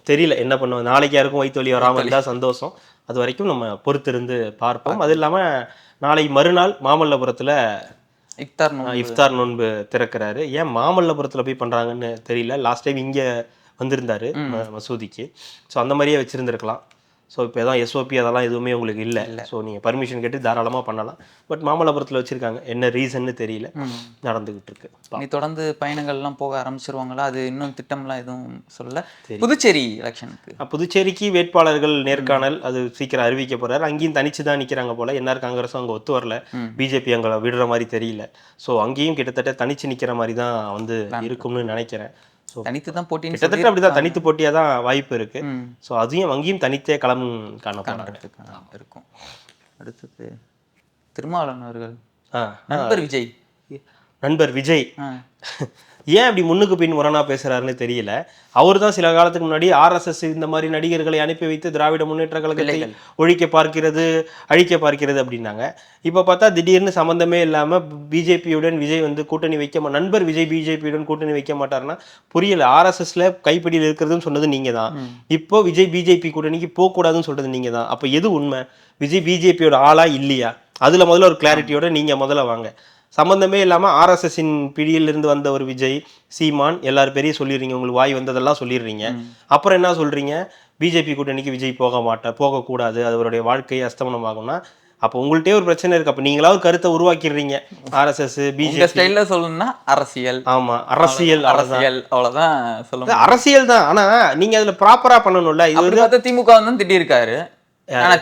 தெரியல என்ன பண்ணுவோம். நாளைக்கு யாருக்கும் வயிற்று வலி வராமல் இருந்தால் சந்தோஷம். அது வரைக்கும் நம்ம பொறுத்திருந்து பார்ப்போம். அது இல்லாமல் நாளை மறுநாள் மாமல்லபுரத்தில் இஃப்தார் நோன்பு திறக்கிறாரு. ஏன் மாமல்லபுரத்தில் போய் பண்ணுறாங்கன்னு தெரியல. லாஸ்ட் டைம் இங்கே வந்திருந்தாரு மசூதிக்கு. ஸோ அந்த மாதிரியே வச்சுருந்துருக்கலாம். ஸோ இப்போ எதாவது எஸ்ஓபி அதெல்லாம் எதுவுமே உங்களுக்கு இல்லை. ஸோ நீங்கள் பர்மிஷன் கேட்டு தாராளமாக பண்ணலாம். பட் மாமல்லபுரத்தில் வச்சுருக்காங்க, என்ன ரீசன்னு தெரியல, நடந்துக்கிட்டு இருக்கு. நீ தொடர்ந்து பயணங்கள்லாம் போக ஆரம்பிச்சிருவாங்களா? அது இன்னும் திட்டம்லாம் எதுவும் சொல்லல. புதுச்சேரி எலெக்ஷனுக்கு புதுச்சேரிக்கு வேட்பாளர்கள் நேர்காணல் அது சீக்கிரம் அறிவிக்க போறாரு. அங்கேயும் தனிச்சு தான் நிற்கிறாங்க போல. என்ஆர் காங்கிரஸும் அங்கே ஒத்து வரல, பிஜேபி அங்கே விடுற மாதிரி தெரியல. ஸோ அங்கேயும் கிட்டத்தட்ட தனிச்சு நிற்கிற மாதிரி தான் வந்து இருக்கும்னு நினைக்கிறேன். தனித்து தான் போட்டி, கிட்டத்தட்ட அப்படிதான் தனித்து போட்டியா தான் வாய்ப்பு இருக்கு. ஸோ அதையும் அங்கேயும் தனித்தே களம் காணப்படுறதுக்கு இருக்கும். அடுத்தது திருமாவளவன் அவர்கள் நண்பர் விஜய் ஏன் அப்படி முன்னுக்கு பின் முரணா பேசுறாருன்னு தெரியல. அவர் தான் சில காலத்துக்கு முன்னாடி ஆர்எஸ்எஸ் இந்த மாதிரி நடிகர்களை அனுப்பி வைத்து திராவிட முன்னேற்ற கழகத்தை ஒழிக்க பார்க்கிறது, அழிக்க பார்க்கிறது அப்படின்னாங்க. இப்போ பார்த்தா திடீர்னு சம்மந்தமே இல்லாமல் பிஜேபியுடன் விஜய் வந்து கூட்டணி வைக்க, நண்பர் விஜய் பிஜேபியுடன் கூட்டணி வைக்க மாட்டாருன்னா புரியல. ஆர்எஸ்எஸ்ல கைப்பிடியில் இருக்கிறதுன்னு சொன்னது நீங்க தான், இப்போ விஜய் பிஜேபி கூட்டணிக்கு போகக்கூடாதுன்னு சொல்றது நீங்க தான். அப்போ எது உண்மை? விஜய் பிஜேபியோட ஆளா இல்லையா? அதுல முதல்ல ஒரு கிளாரிட்டியோட நீங்க முதல்ல வாங்க. சம்மந்தமே இல்லாமல் ஆர்எஸ்எஸ்ஸின் பிடியிலிருந்து வந்த ஒரு விஜய், சீமான் எல்லாரும் பெரிய சொல்லிடுறீங்க, உங்களுக்கு வாய் வந்ததெல்லாம் சொல்லிடுறீங்க. அப்புறம் என்ன சொல்றீங்க, பிஜேபி கூட்டணிக்கு விஜய் போகக்கூடாது, அது அவருடைய வாழ்க்கையை அஸ்தமனம் ஆகும்னா அப்போ உங்கள்கிட்டே ஒரு பிரச்சனை இருக்கு. அப்போ நீங்களா ஒரு கருத்தை உருவாக்கிடுறீங்க. ஆர்எஸ்எஸ் பிஜேபி ஸ்டைல்ல சொல்லணும்னா அரசியல், ஆமா அரசியல், அவ்வளவுதான் சொல்லுங்க. அரசியல் தான். ஆனா நீங்க அதுல ப்ராப்பரா பண்ணணும்ல. இது திமுக வந்து திட்டிருக்காரு,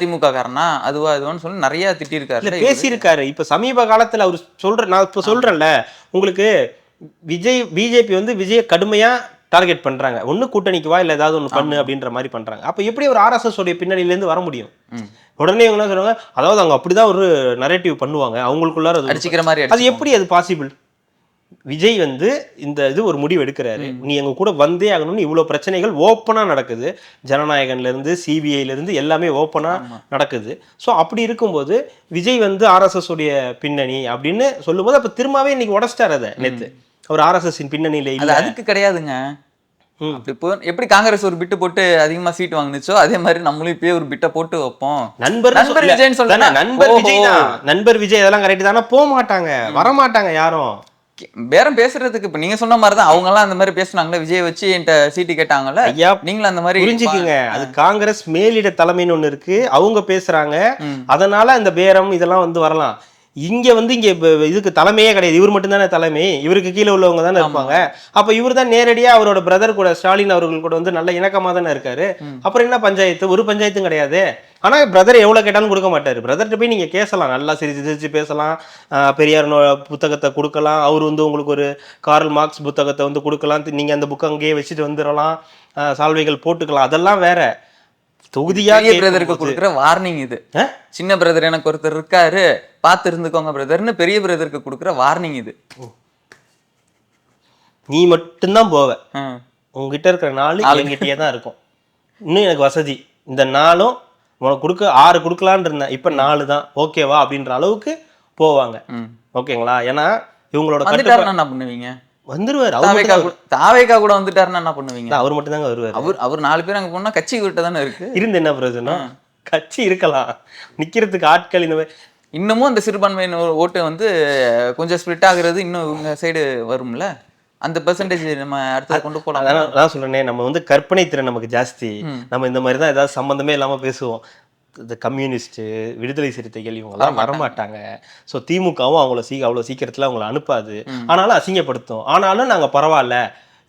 திமுக காரனா அதுவா இதுவான்னு சொல்லி நிறைய திட்டிருக்காரு, பேசியிருக்காரு. இப்ப சமீப காலத்துல அவர் நான் இப்ப சொல்றேன்ல உங்களுக்கு, விஜய் பிஜேபி வந்து விஜய கடுமையா டார்கெட் பண்றாங்க. ஒண்ணு கூட்டணிக்கு வா, இல்ல ஏதாவது ஒண்ணு பண்ணு அப்படின்ற மாதிரி பண்றாங்க. அப்ப எப்படி ஒரு ஆர்எஸ்எஸ் உடைய பின்னணியில இருந்து வர முடியும்? உடனே இவங்க என்ன சொல்றாங்க, அதாவது அவங்க அப்படிதான் ஒரு நரேட்டிவ் பண்ணுவாங்க அவங்களுக்குள்ளார அடிச்சுக்கிற மாதிரி. அது எப்படி அது பாசிபிள்? விஜய் வந்து இந்த இது ஒரு முடிவு எடுக்கிறாரு, நீ எங்க கூட வந்தே ஆகணும்னு. இவ்வளவு பிரச்சனைகள் ஓப்பனா நடக்குது, ஜனநாயகன்ல இருந்து சிபிஐல இருந்து எல்லாமே ஓப்பனா நடக்குது. ஸோ அப்படி இருக்கும்போது விஜய் வந்து ஆர்எஸ்எஸ் உடைய பின்னணி அப்படின்னு சொல்லும்போது அப்ப திரும்பவே இன்னைக்கு உடச்சிட்டாரு. அதை நேத்து அவர் ஆர்எஸ்எஸ் பின்னணியில இல்ல, அதுக்கு கிடையாதுங்க. எப்படி காங்கிரஸ் ஒரு பிட்டு போட்டு அதிகமா சீட் வாங்குச்சோ அதே மாதிரி நம்மளும் இப்பயே ஒரு பிட்டை போட்டு வைப்போம். நண்பர் விஜய் தான், நண்பர் விஜய் அதெல்லாம் கரெக்ட் தானே. போக மாட்டாங்க, வரமாட்டாங்க யாரும். பேரம் பேசுறதுக்கு இப்ப நீங்க சொன்ன மாதிரிதான் அவங்க எல்லாம் அந்த மாதிரி பேசுனாங்களே, விஜய் வச்சு என்கிட்ட சீட்டு கேட்டாங்கல்ல, நீங்களும் அந்த மாதிரி புரிஞ்சுக்குங்க. அது காங்கிரஸ் மேலிட தலைமைன்னு ஒண்ணு இருக்கு, அவங்க பேசுறாங்க. அதனால அந்த பேரம் இதெல்லாம் வந்து வரலாம். இங்க வந்து இங்க இதுக்கு தலைமையே கிடையாது, இவர் மட்டும் தானே தலைமை, இவருக்கு கீழே உள்ளவங்க தானே இருப்பாங்க. அப்ப இவர் தான் நேரடியா அவரோட பிரதர் கூட ஸ்டாலின் அவர்கள் கூட வந்து நல்ல இணக்கமா தானே இருக்காரு. அப்புறம் என்ன பஞ்சாயத்து? ஒரு பஞ்சாயத்தும் கிடையாது. ஆனா பிரதர் எவ்வளவு கேட்டாலும் கொடுக்க மாட்டாரு. பிரதர்கிட்ட போய் நீங்க கேசலாம், நல்லா சிரிச்சு சிரிச்சு பேசலாம், பெரியார் புத்தகத்தை கொடுக்கலாம், அவர் வந்து உங்களுக்கு ஒரு கார்ல் மார்க்ஸ் புத்தகத்தை வந்து கொடுக்கலாம், நீங்க அந்த புக்கை அங்கேயே வச்சுட்டு வந்துடலாம், சால்வைகள் போட்டுக்கலாம், அதெல்லாம் வேற. தொகுதியா பெரிய பிரதருக்கு கேட்கும்போது- கொடுக்குற வார்னிங் இது. ஆ? சின்ன பிரதர் எனக்கு ஒருத்தர் இருக்காரு, பார்த்து இருந்துக்கோங்க பிரதர்னு பெரிய பிரதருக்கு கொடுக்குற வார்னிங் இது. நீ மட்டும்தான் போவ, ஆ. உங்ககிட்ட இருக்கிற 4 என்கிட்டயே தான் இருக்கும். இன்னும் எனக்கு வசதி, இந்த 4ம் உனக்கு கொடுக்க 6 கொடுக்கலான்னு இருந்தேன், இப்ப 4 தான், ஓகேவா அப்படின்ற அளவுக்கு போவாங்க. ம். ஓகேங்களா? ஏன்னா இவங்களோட வந்துட்டாருன்னா என்ன பண்ணுவீங்க? வந்துருவாரு. தாவேக்கா கூட வந்துட்டாருன்னா என்ன பண்ணுவீங்க? அவர் மட்டும் தாங்க வருவாரு. அவர் 4 பேர் அங்க போனா கட்சி விட்டு தானே இருக்கு. இருந்து என்ன பிரயோஜனம்? கட்சி இருக்கலாம், நிக்கிறதுக்கு ஆட்கள் இந்த மாதிரி. இன்னமும் அந்த சிறுபான்மையினர் ஓட்டு வந்து கொஞ்சம் ஸ்ப்ளிட் ஆகுறது இன்னும் இவங்க சைடு வரும்ல, அந்த பெர்சன்டேஜ் நம்ம அடுத்து கொண்டு போலாம். அதான் சொல்றேனே, நம்ம வந்து கற்பனை திறன் நமக்கு ஜாஸ்தி. நம்ம இந்த மாதிரி தான் ஏதாவது சம்பந்தமே இல்லாம பேசுவோம். இந்த கம்யூனிஸ்ட், விடுதலை சிறுத்தைகள் இவங்கெல்லாம் வரமாட்டாங்க. ஸோ திமுகவும் அவ்வளோ சீக்கிரத்தில் அவங்கள அனுப்பாது. ஆனாலும் அசிங்கப்படுத்தும். ஆனாலும் நாங்கள் பரவாயில்ல,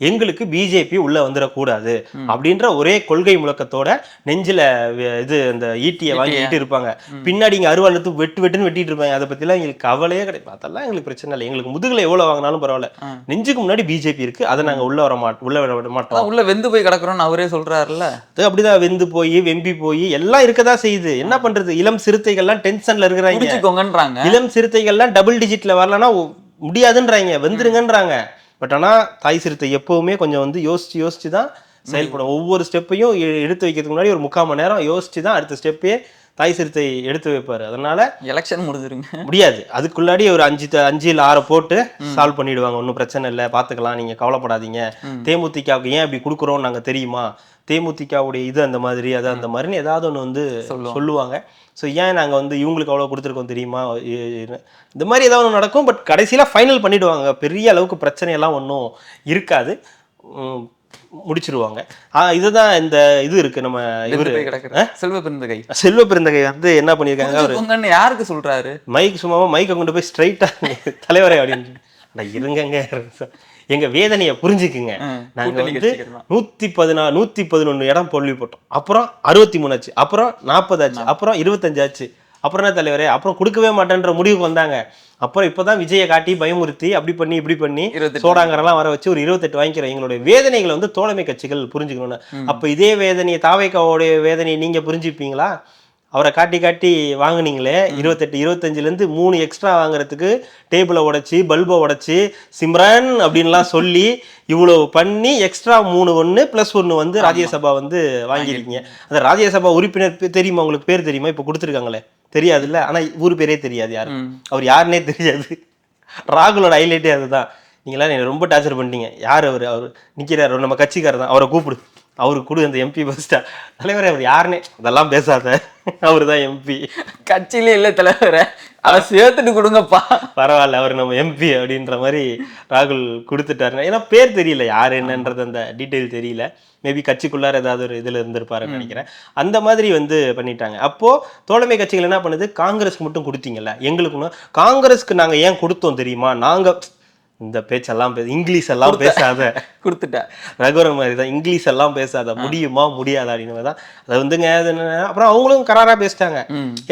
எங்களுக்கு பிஜேபி உள்ள வந்துடக்கூடாது அப்படின்ற ஒரே கொள்கை முழக்கத்தோட நெஞ்சில இது அந்த ஈட்டியை வாங்கிட்டு இருப்பாங்க. பின்னாடி இங்க அருவாளத்து வெட்டுன்னு வெட்டிட்டு இருப்பாங்க. அதை பத்திலாம் எங்களுக்கு கவலையே கிடையாது. அதெல்லாம் எங்களுக்கு பிரச்சனை இல்லை. எங்களுக்கு முதுகுல எவ்வளவு வாங்கினாலும் பரவாயில்ல, நெஞ்சுக்கு முன்னாடி பிஜேபி இருக்கு, அதை நாங்க உள்ள விட மாட்டோம். உள்ள வெந்து போய் கிடக்குறோம்னு அவரே சொல்றாருல்ல. அப்படிதான் வெந்து போய் வெம்பி போய் எல்லாம் இருக்கதான் செய்யுது. என்ன பண்றது? இளம் சிறுத்தைகள்லாம் டென்ஷன்ல இருக்கிறாங்க. இளம் சிறுத்தைகள்லாம் டபுள் டிஜிட்ல வரலன்னா முடியாதுன்றாங்க, வந்துருங்கன்றாங்க. பட் ஆனால் தாய் சிறுத்தை எப்பவுமே கொஞ்சம் வந்து யோசிச்சு தான் செயல்படும். ஒவ்வொரு ஸ்டெப்பையும் எடுத்து வைக்கிறதுக்கு முன்னாடி ஒரு 3/4 மணி நேரம் யோசிச்சு தான் அடுத்த ஸ்டெப்பே தாய் சிறுத்தை எடுத்து வைப்பாரு. அதனால எலெக்ஷன் முடியாது, அதுக்குள்ளாடி ஒரு 5 இல்ல 6 போட்டு சால்வ் பண்ணிடுவாங்க. ஒன்றும் பிரச்சனை இல்லை, பார்த்துக்கலாம், நீங்க கவலைப்படாதீங்க. தேமுதிகவுக்கு ஏன் அப்படி கொடுக்குறோம் நாங்க தெரியுமா, தேமுதிகவுடைய இது அந்த மாதிரி அது அந்த மாதிரின்னு ஏதாவது ஒன்று வந்து சொல்லுவாங்க. ஸோ ஏன் நாங்கள் வந்து இவங்களுக்கு அவ்வளோ கொடுத்துருக்கோம் தெரியுமா, இந்த மாதிரி ஏதாவது ஒன்று நடக்கும். பட் கடைசியில் ஃபைனல் பண்ணிவிடுவாங்க. பெரிய அளவுக்கு பிரச்சனையெல்லாம் ஒன்றும் இருக்காது, முடிச்சிருவாங்க. இதுதான் இந்த இது இருக்கு. நம்ம இவரு செல்வ பெருந்தகை வந்து என்ன பண்ணியிருக்காங்க, அவரு யாருக்கு சொல்றாரு, சும்மாவா மைக்கை கொண்டு போய் ஸ்ட்ரைட்டா தலைவரை அப்படின்னு இருங்க, எங்க வேதனையை புரிஞ்சுக்குங்க. நாங்க வந்து 111 இடம் பொருளி போட்டோம், அப்புறம் 63 ஆச்சு, அப்புறம் 40 ஆச்சு, அப்புறம் 25 ஆச்சு, அப்புறம் என்ன தலைவரே, அப்புறம் கொடுக்கவே மாட்டேன்ற முடிவுக்கு வந்தாங்க. அப்புறம் இப்பதான் விஜயை காட்டி பயமுறுத்தி அப்படி பண்ணி இப்படி பண்ணி சோடாங்கரெல்லாம் வர வச்சு ஒரு 28 வாங்கிக்கிறோம். எங்களுடைய வேதனைகளை வந்து தோழமை கட்சிகள் புரிஞ்சுக்கணும்னு. அப்ப இதே வேதனையை தாவேக்காவோடைய வேதனையை நீங்க புரிஞ்சுப்பீங்களா? அவரை காட்டி வாங்கினீங்களே 28 25லேருந்து 3 எக்ஸ்ட்ரா வாங்குறதுக்கு டேபிளை உடைச்சி பல்பை உடைச்சி சிம்ரன் அப்படின்லாம் சொல்லி இவ்வளோ பண்ணி எக்ஸ்ட்ரா 3 1 + 1 வந்து ராஜ்யசபா வந்து வாங்கியிருக்கீங்க. அந்த ராஜ்யசபா உறுப்பினர் தெரியுமா உங்களுக்கு? பேர் தெரியுமா? இப்போ கொடுத்துருக்காங்களே, தெரியாதுல்ல. ஆனால் ஊர் பேரே தெரியாது, யாரு அவர் யாருன்னே தெரியாது. ராகுலோட ஹைலைட்டே அதுதான். நீங்களாம் என்னை ரொம்ப டார்ச்சர் பண்ணிட்டீங்க. யார் அவர் நிற்கிறார், நம்ம கட்சிக்காரர் தான், அவரை கூப்பிடு, அவருக்கு கொடு அந்த எம்பி பஸ்டா. தலைவரே அவர் யாருன்னே அதெல்லாம் பேசாத, அவரு தான் எம்பி. கட்சியிலே இல்லை தலைவரை, அதை சேர்த்துட்டு கொடுங்கப்பா. பரவாயில்ல, அவர் நம்ம எம்பி அப்படின்ற மாதிரி ராகுல் கொடுத்துட்டாரு. ஏன்னா பேர் தெரியல, யார் என்னன்றது அந்த டீட்டெயில் தெரியல. மேபி கட்சிக்குள்ளார ஏதாவது ஒரு இதில் இருந்திருப்பாருன்னு நினைக்கிறேன். அந்த மாதிரி வந்து பண்ணிட்டாங்க. அப்போ தோழமை கட்சிகள் என்ன பண்ணுது, காங்கிரஸ்க்கு மட்டும் கொடுத்தீங்கல்ல, எங்களுக்கு காங்கிரஸ்க்கு நாங்கள் ஏன் கொடுத்தோம் தெரியுமா, நாங்கள் இந்த பேச்செல்லாம் இங்கிலீஷ் எல்லாம் பேசாத கொடுத்துட்டேன் ரகுவரன் மாதிரி தான், இங்கிலீஷ் எல்லாம் பேசாத, முடியுமா முடியாதா அப்படின்னு தான் அதை வந்துங்க. அப்புறம் அவங்களும் கராரா பேசிட்டாங்க.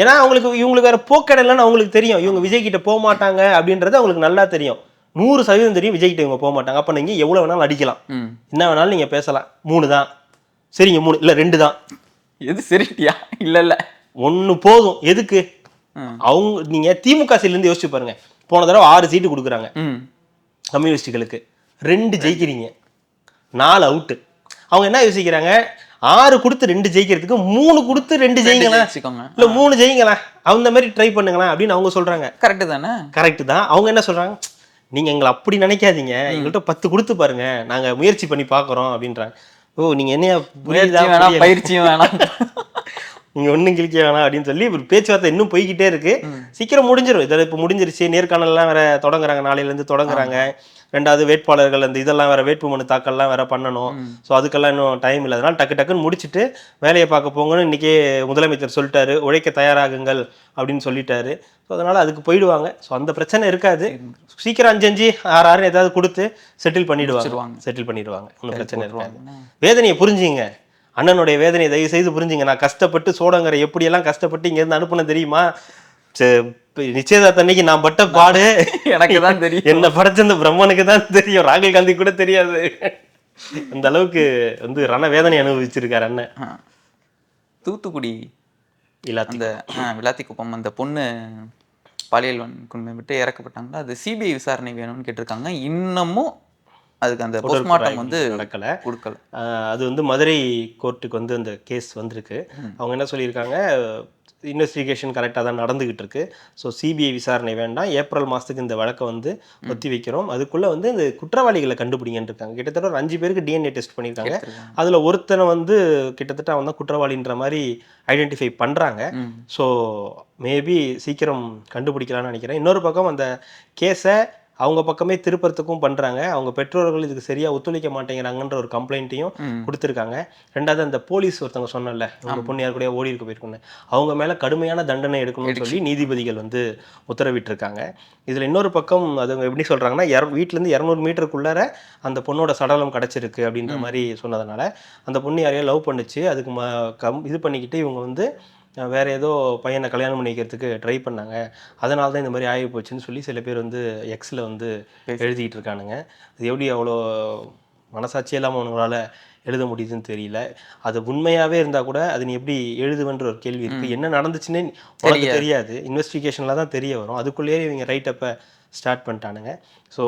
ஏன்னா இவங்களுக்கு வேற போக்கடை இல்லைன்னு அவங்களுக்கு தெரியும். இவங்க விஜய் கிட்ட போக மாட்டாங்க அப்படின்றது அவங்களுக்கு நல்லா தெரியும். 100% தெரியும் விஜய் கிட்ட இவங்க போக மாட்டாங்க. அப்ப நீங்க எவ்வளவு வேணாலும் அடிக்கலாம், என்ன வேணாலும் நீங்க பேசலாம். 3 தான் சரிங்க, 3 இல்ல 2 தான், எது சரிட்டியா? இல்ல 1 போதும். எதுக்கு? அவங்க நீங்க திமுக சைட்ல இருந்து யோசிச்சு பாருங்க. போன தடவை 6 சீட்டு கொடுக்குறாங்க கம்யூனிஸ்டுகளுக்கு, 2 ஜெயிக்கிறீங்க, 4 அவுட்டு. அவங்க என்ன யோசிக்கிறாங்க, 6 கொடுத்து 2 ஜெயிக்கிறதுக்கு 3 கொடுத்து 2 ஜெயிங்களா, இல்ல 3 ஜெயிங்களா, அந்த மாதிரி ட்ரை பண்ணுங்களா அப்படின்னு அவங்க சொல்றாங்க. கரெக்ட் தானே? கரெக்ட் தான். அவங்க என்ன சொல்றாங்க, நீங்க எங்களை அப்படி நினைக்காதீங்க, எங்கள்கிட்ட 10 கொடுத்து பாருங்க, நாங்க முயற்சி பண்ணி பாக்குறோம் அப்படின்றாங்க. ஓ நீங்க என்ன பயிற்சியும் வேணாம், நீங்க ஒன்றும் கிழிக்க வேணாம் அப்படின்னு சொல்லி ஒரு பேச்சுவார்த்தை இன்னும் போய்கிட்டே இருக்கு. சீக்கிரம் முடிஞ்சிடும். இதில் இப்போ முடிஞ்சிருச்சு. நேர்காணல்லாம் வேற தொடங்குறாங்க, நாளையிலேருந்து தொடங்குறாங்க. 2வது வேட்பாளர்கள் அந்த இதெல்லாம் வேற வேட்புமனு தாக்கல்லாம் வேற பண்ணணும். ஸோ அதுக்கெல்லாம் இன்னும் டைம் இல்லை. அதனால டக்குன்னு முடிச்சுட்டு வேலையை பார்க்க போங்கன்னு இன்னைக்கே முதலமைச்சர் சொல்லிட்டாரு, உழைக்க தயாராகுங்கள் அப்படின்னு சொல்லிட்டாரு. ஸோ அதனால அதுக்கு போயிடுவாங்க. ஸோ அந்த பிரச்சனை இருக்காது. சீக்கிரம் 5 6 ஏதாவது கொடுத்து செட்டில் பண்ணிடுவாங்க. ஒன்றும் பிரச்சனை இருக்காது. வேதனையை புரிஞ்சுங்க, அண்ணனுடைய வேதனையை தயவு செய்து புரிஞ்சுங்க. நான் கஷ்டப்பட்டு சோடங்கரை எப்படியெல்லாம் கஷ்டப்பட்டு இங்கேருந்து அனுப்புனேன் தெரியுமா? நிச்சயதார்த்த அன்னைக்கு நான் பட்ட பாடு எனக்கு தான் தெரியும். என்ன படைச்ச அந்த பிரம்மனுக்கு தான் தெரியும், ராகுல் காந்தி கூட தெரியாது. அந்த அளவுக்கு வந்து ரண வேதனை அனுபவிச்சிருக்காரு அண்ணன். தூத்துக்குடி எல்லாத்தையும் அந்த விளாத்திக்குப்பம் அந்த பொண்ணு பாலியல் வன்கொடுமை விட்டு இறக்கப்பட்டாங்களா, அது சிபிஐ விசாரணை வேணும்னு கேட்டிருக்காங்க. இன்னமும் அதுக்கு அந்த போஸ்ட்மார்ட்டம் வந்து நடக்கல. கொடுக்கல. அது வந்து மதுரை கோர்ட்டுக்கு வந்து அந்த கேஸ் வந்திருக்கு. அவங்க என்ன சொல்லியிருக்காங்க, இன்வெஸ்டிகேஷன் கரெக்டாக தான் நடந்துகிட்டு இருக்கு. ஸோ சிபிஐ விசாரணை வேண்டாம், ஏப்ரல் மாதத்துக்கு இந்த வழக்கை வந்து ஒத்தி வைக்கிறோம், அதுக்குள்ளே வந்து இந்த குற்றவாளிகளை கண்டுபிடிங்கன்னு இருக்காங்க. கிட்டத்தட்ட ஒரு 5 பேருக்கு டிஎன்ஏ டெஸ்ட் பண்ணியிருக்காங்க. அதில் ஒருத்தனை வந்து கிட்டத்தட்ட அவன் தான் குற்றவாளின்ற மாதிரி ஐடென்டிஃபை பண்ணுறாங்க. ஸோ மேபி சீக்கிரம் கண்டுபிடிக்கலாம்னு நினைக்கிறேன். இன்னொரு பக்கம் அந்த கேஸை அவங்க பக்கமே திருப்பறத்துக்கும் பண்ணுறாங்க. அவங்க பெற்றோர்கள் இதுக்கு சரியாக ஒத்துழைக்க மாட்டேங்கிறாங்கன்ற ஒரு கம்ப்ளைண்ட்டையும் கொடுத்துருக்காங்க. ரெண்டாவது அந்த போலீஸ் ஒருத்தவங்க சொன்னல, அவங்க பொண்ணு யார் கூட ஓடி இருக்க போயிருக்குன்னு, அவங்க மேலே கடுமையான தண்டனை எடுக்கணும்னு சொல்லி நீதிபதிகள் வந்து உத்தரவிட்டிருக்காங்க. இதில் இன்னொரு பக்கம் அது எப்படி சொல்கிறாங்கன்னா, வீட்டிலேருந்து 200 மீட்டருக்குள்ளார அந்த பொண்ணோட சடலம் கிடச்சிருக்கு அப்படின்ற மாதிரி சொன்னதுனால அந்த பொண்ணு யாரையோ லவ் பண்ணிச்சு, அதுக்கு இது பண்ணிக்கிட்டு இவங்க வந்து வேறு ஏதோ பையனை கல்யாணம் பண்ணிக்கிறதுக்கு ட்ரை பண்ணாங்க, அதனால தான் இந்த மாதிரி ஆகி போச்சுன்னு சொல்லி சில பேர் வந்து எக்ஸில் வந்து எழுதிக்கிட்டு இருக்கானுங்க. அது எப்படி அவ்வளோ மனசாட்சி இல்லாமல் அவங்களால எழுத முடியுதுன்னு தெரியல. அது உண்மையாகவே இருந்தால் கூட அது நீ எப்படி எழுதுவன்ற ஒரு கேள்வி இருக்குது. என்ன நடந்துச்சுன்னே உனக்கு தெரியாது, இன்வெஸ்டிகேஷனில் தான் தெரிய வரும். அதுக்குள்ளேயே இவங்க ரைட்டப்பை ஸ்டார்ட் பண்ணிட்டானுங்க. ஸோ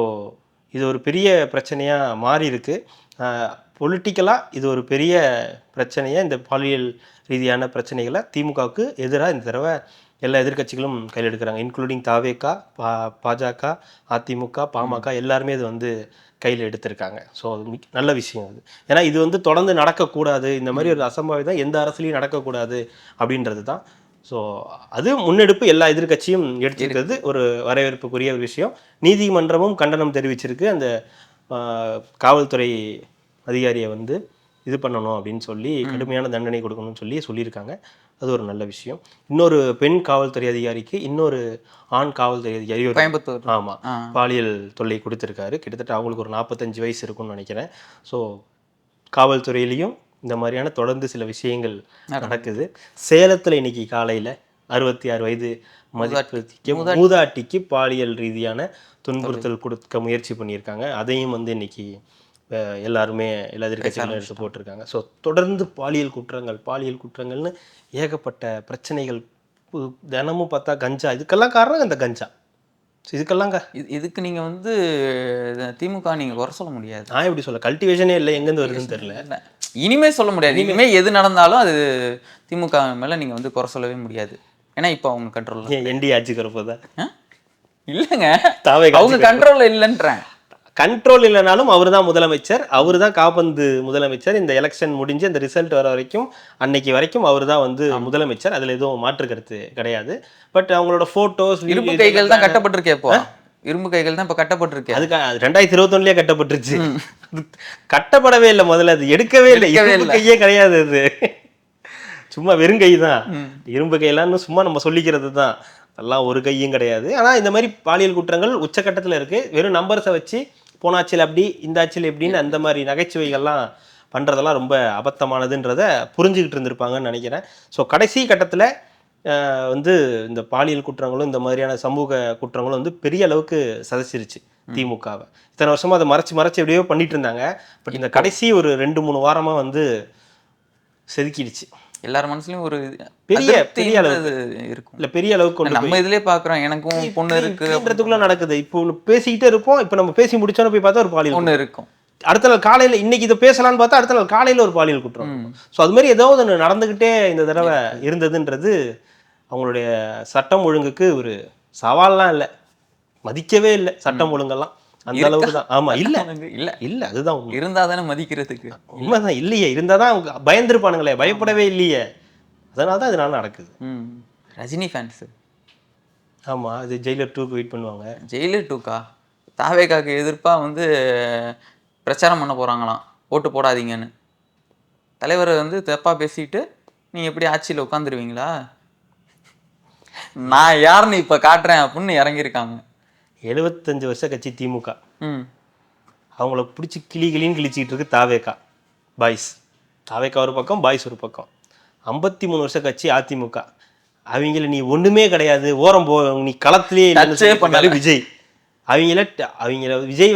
இது ஒரு பெரிய பிரச்சனையாக மாறி இருக்கு. பொலிட்டிக்கலாக இது ஒரு பெரிய பிரச்சனையாக, இந்த பாலியல் ரீதியான பிரச்சனைகளை திமுகவுக்கு எதிராக இந்த தடவை எல்லா எதிர்க்கட்சிகளும் கையில் எடுக்கிறாங்க, இன்க்ளூடிங் தாவேகா, பாஜக, அதிமுக, பாமக எல்லாருமே இது வந்து கையில் எடுத்திருக்காங்க. ஸோ அது நல்ல விஷயம் அது. ஏன்னா இது வந்து தொடர்ந்து நடக்கக்கூடாது, இந்த மாதிரி ஒரு அசம்பாவிதம் எந்த அரசுலையும் நடக்கக்கூடாது அப்படின்றது தான். ஸோ அது முன்னெடுப்பு எல்லா எதிர்க்கட்சியும் எடுத்துக்கிறது ஒரு வரவேற்புக்குரிய ஒரு விஷயம். நீதிமன்றமும் கண்டனம் தெரிவிச்சிருக்கு, அந்த காவல்துறை அதிகாரியை வந்து இது பண்ணணும் அப்படின்னு சொல்லி கடுமையான தண்டனை கொடுக்கணும்னு சொல்லியிருக்காங்க. அது ஒரு நல்ல விஷயம். இன்னொரு பெண் காவல்துறை அதிகாரிக்கு இன்னொரு ஆண் காவல்துறை அதிகாரி கோயம்புத்தூர் பாலியல் தொல்லை கொடுத்துருக்காரு. கிட்டத்தட்ட அவங்களுக்கு ஒரு 45 வயசு இருக்கும்னு நினைக்கிறேன். ஸோ காவல்துறையிலையும் இந்த மாதிரியான தொடர்ந்து சில விஷயங்கள் நடக்குது. சேலத்தில் இன்னைக்கு காலையில் 66 வயது மூதாட்டிக்கு பாலியல் ரீதியான துன்புறுத்தல் கொடுக்க முயற்சி பண்ணியிருக்காங்க. அதையும் வந்து இன்னைக்கு எல்லாருமே எல்லா எதிர்க்கட்சிகளும் எடுத்து போட்டிருக்காங்க. ஸோ தொடர்ந்து பாலியல் குற்றங்கள்னு ஏகப்பட்ட பிரச்சனைகள். தினமும் பார்த்தா கஞ்சா, இதுக்கெல்லாம் காரணம் இந்த கஞ்சா. இதுக்கெல்லாம் இதுக்கு நீங்கள் வந்து திமுக நீங்கள் குறை சொல்ல முடியாது. நான் எப்படி சொல்ல, கல்டிவேஷனே இல்லை, எங்கேருந்து வருதுன்னு தெரியல. இனிமே சொல்ல முடியாது. இனிமே எது நடந்தாலும் அது திமுக மேலே நீங்கள் வந்து குறை சொல்லவே முடியாது. ஏன்னா இப்போ அவங்க கண்ட்ரோல் என்டி ஆட்சிக்கு வரப்போதா இல்லைங்க, அவங்க கண்ட்ரோலில் இல்லைன்றேன். கண்ட்ரோல் இல்லைனாலும் அவர் தான் முதலமைச்சர், அவர் தான் காபந்து முதலமைச்சர். இந்த எலெக்ஷன் முடிஞ்சு அந்த ரிசல்ட் வர வரைக்கும் அன்னைக்கு வரைக்கும் அவர் தான் வந்து முதலமைச்சர். அதில் எதுவும் மாற்று கருத்து கிடையாது. பட் அவங்களோட ஃபோட்டோஸ், இரும்பு கைகள் தான் கட்டப்பட்டிருக்கே. இப்போ இரும்பு கைகள் தான் இப்போ கட்டப்பட்டிருக்கு. அதுக்கு 2021 கட்டப்பட்டுருச்சு. கட்டப்படவே இல்லை, முதல்ல அது எடுக்கவே இல்லை, இரும்பு கையே கிடையாது, அது சும்மா வெறும் கை தான். இரும்பு கையெல்லாம் சும்மா நம்ம சொல்லிக்கிறது தான், எல்லாம் ஒரு கையும் கிடையாது. ஆனால் இந்த மாதிரி பாலியல் குற்றங்கள் உச்சக்கட்டத்தில் இருக்குது. வெறும் நம்பர்ஸை வச்சு போனாச்சில் அப்படி இந்த ஆட்சியில் எப்படின்னு அந்த மாதிரி நகைச்சுவைகள்லாம் பண்ணுறதெல்லாம் ரொம்ப அபத்தமானதுன்றதை புரிஞ்சுக்கிட்டு இருந்திருப்பாங்கன்னு நினைக்கிறேன். ஸோ கடைசி கட்டத்தில் வந்து இந்த பாலியல் குற்றங்களும் இந்த மாதிரியான சமூக குற்றங்களும் வந்து பெரிய அளவுக்கு சதச்சிருச்சு திமுகவை. இத்தனை வருஷமாக அதை மறைச்சு எப்படியோ பண்ணிட்டு இருந்தாங்க. பட் இந்த கடைசி ஒரு 2-3 வாரமாக வந்து செதுக்கிடுச்சு. எல்லார் மனசுலயும் ஒரு பெரிய அளவு இருக்கும். இல்லை, பெரிய அளவுக்கு நம்ம இதுலேயே பார்க்குறோம், எனக்கும் பொண்ணு இருக்குன்றதுக்குள்ள நடக்குது. இப்போ பேசிக்கிட்டே இருப்போம், இப்போ நம்ம பேசி முடிச்சோன்னு போய் பார்த்தா ஒரு பாலியல் பொண்ணு இருக்கும். அடுத்த நாள் காலையில் இன்னைக்கு இதை பேசலான்னு பார்த்தா அடுத்த நாள் காலையில் ஒரு பாலியல் குற்றம். ஸோ அது மாதிரி ஏதாவது ஒன்று நடந்துக்கிட்டே இந்த தடவை இருந்ததுன்றது அவங்களுடைய சட்டம் ஒழுங்குக்கு ஒரு சவால்லாம் இல்லை, மதிக்கவே இல்லை சட்டம் ஒழுங்கெல்லாம் அந்த அளவுக்கு தான். ஆமா, இல்ல அதுதான் இருந்தா தானே மதிக்கிறதுக்கு. உண்மைதான், இல்லையே இருந்தாதான் அவங்க பயந்துருப்பானுங்களே, பயப்படவே இல்லையே, அதனால தான் இதனால நடக்குது. ரஜினி ஃபேன்ஸ் ஆமா, அது ஜெயிலர் 2க்கு வெயிட் பண்ணுவாங்க. ஜெயிலர் 2க்கா தாவேகாக்கு எதிர்ப்பா வந்து பிரச்சாரம் பண்ண போறாங்களாம், ஓட்டு போடாதீங்கன்னு. தலைவரை வந்து தப்பா பேசிட்டு நீங்க எப்படி ஆட்சியில் உட்காந்துருவீங்களா, நான் யாருன்னு இப்ப காட்டுறேன் அப்படின்னு இறங்கியிருக்காங்க. 75 வருஷ கட்சி திமுக, அவங்கள பிடிச்சி கிளின்னு கிழிச்சிக்கிட்டு இருக்கு தாவேகா பாய்ஸ். தாவேகா ஒரு பக்கம், பாய்ஸ் ஒரு பக்கம். 53 வருஷ கட்சி அதிமுக, அவங்கள நீ ஒண்ணுமே கிடையாது, ஓரம் போ, நீ களத்திலேயே பண்ணாலும் விஜய். அவங்கள விஜயை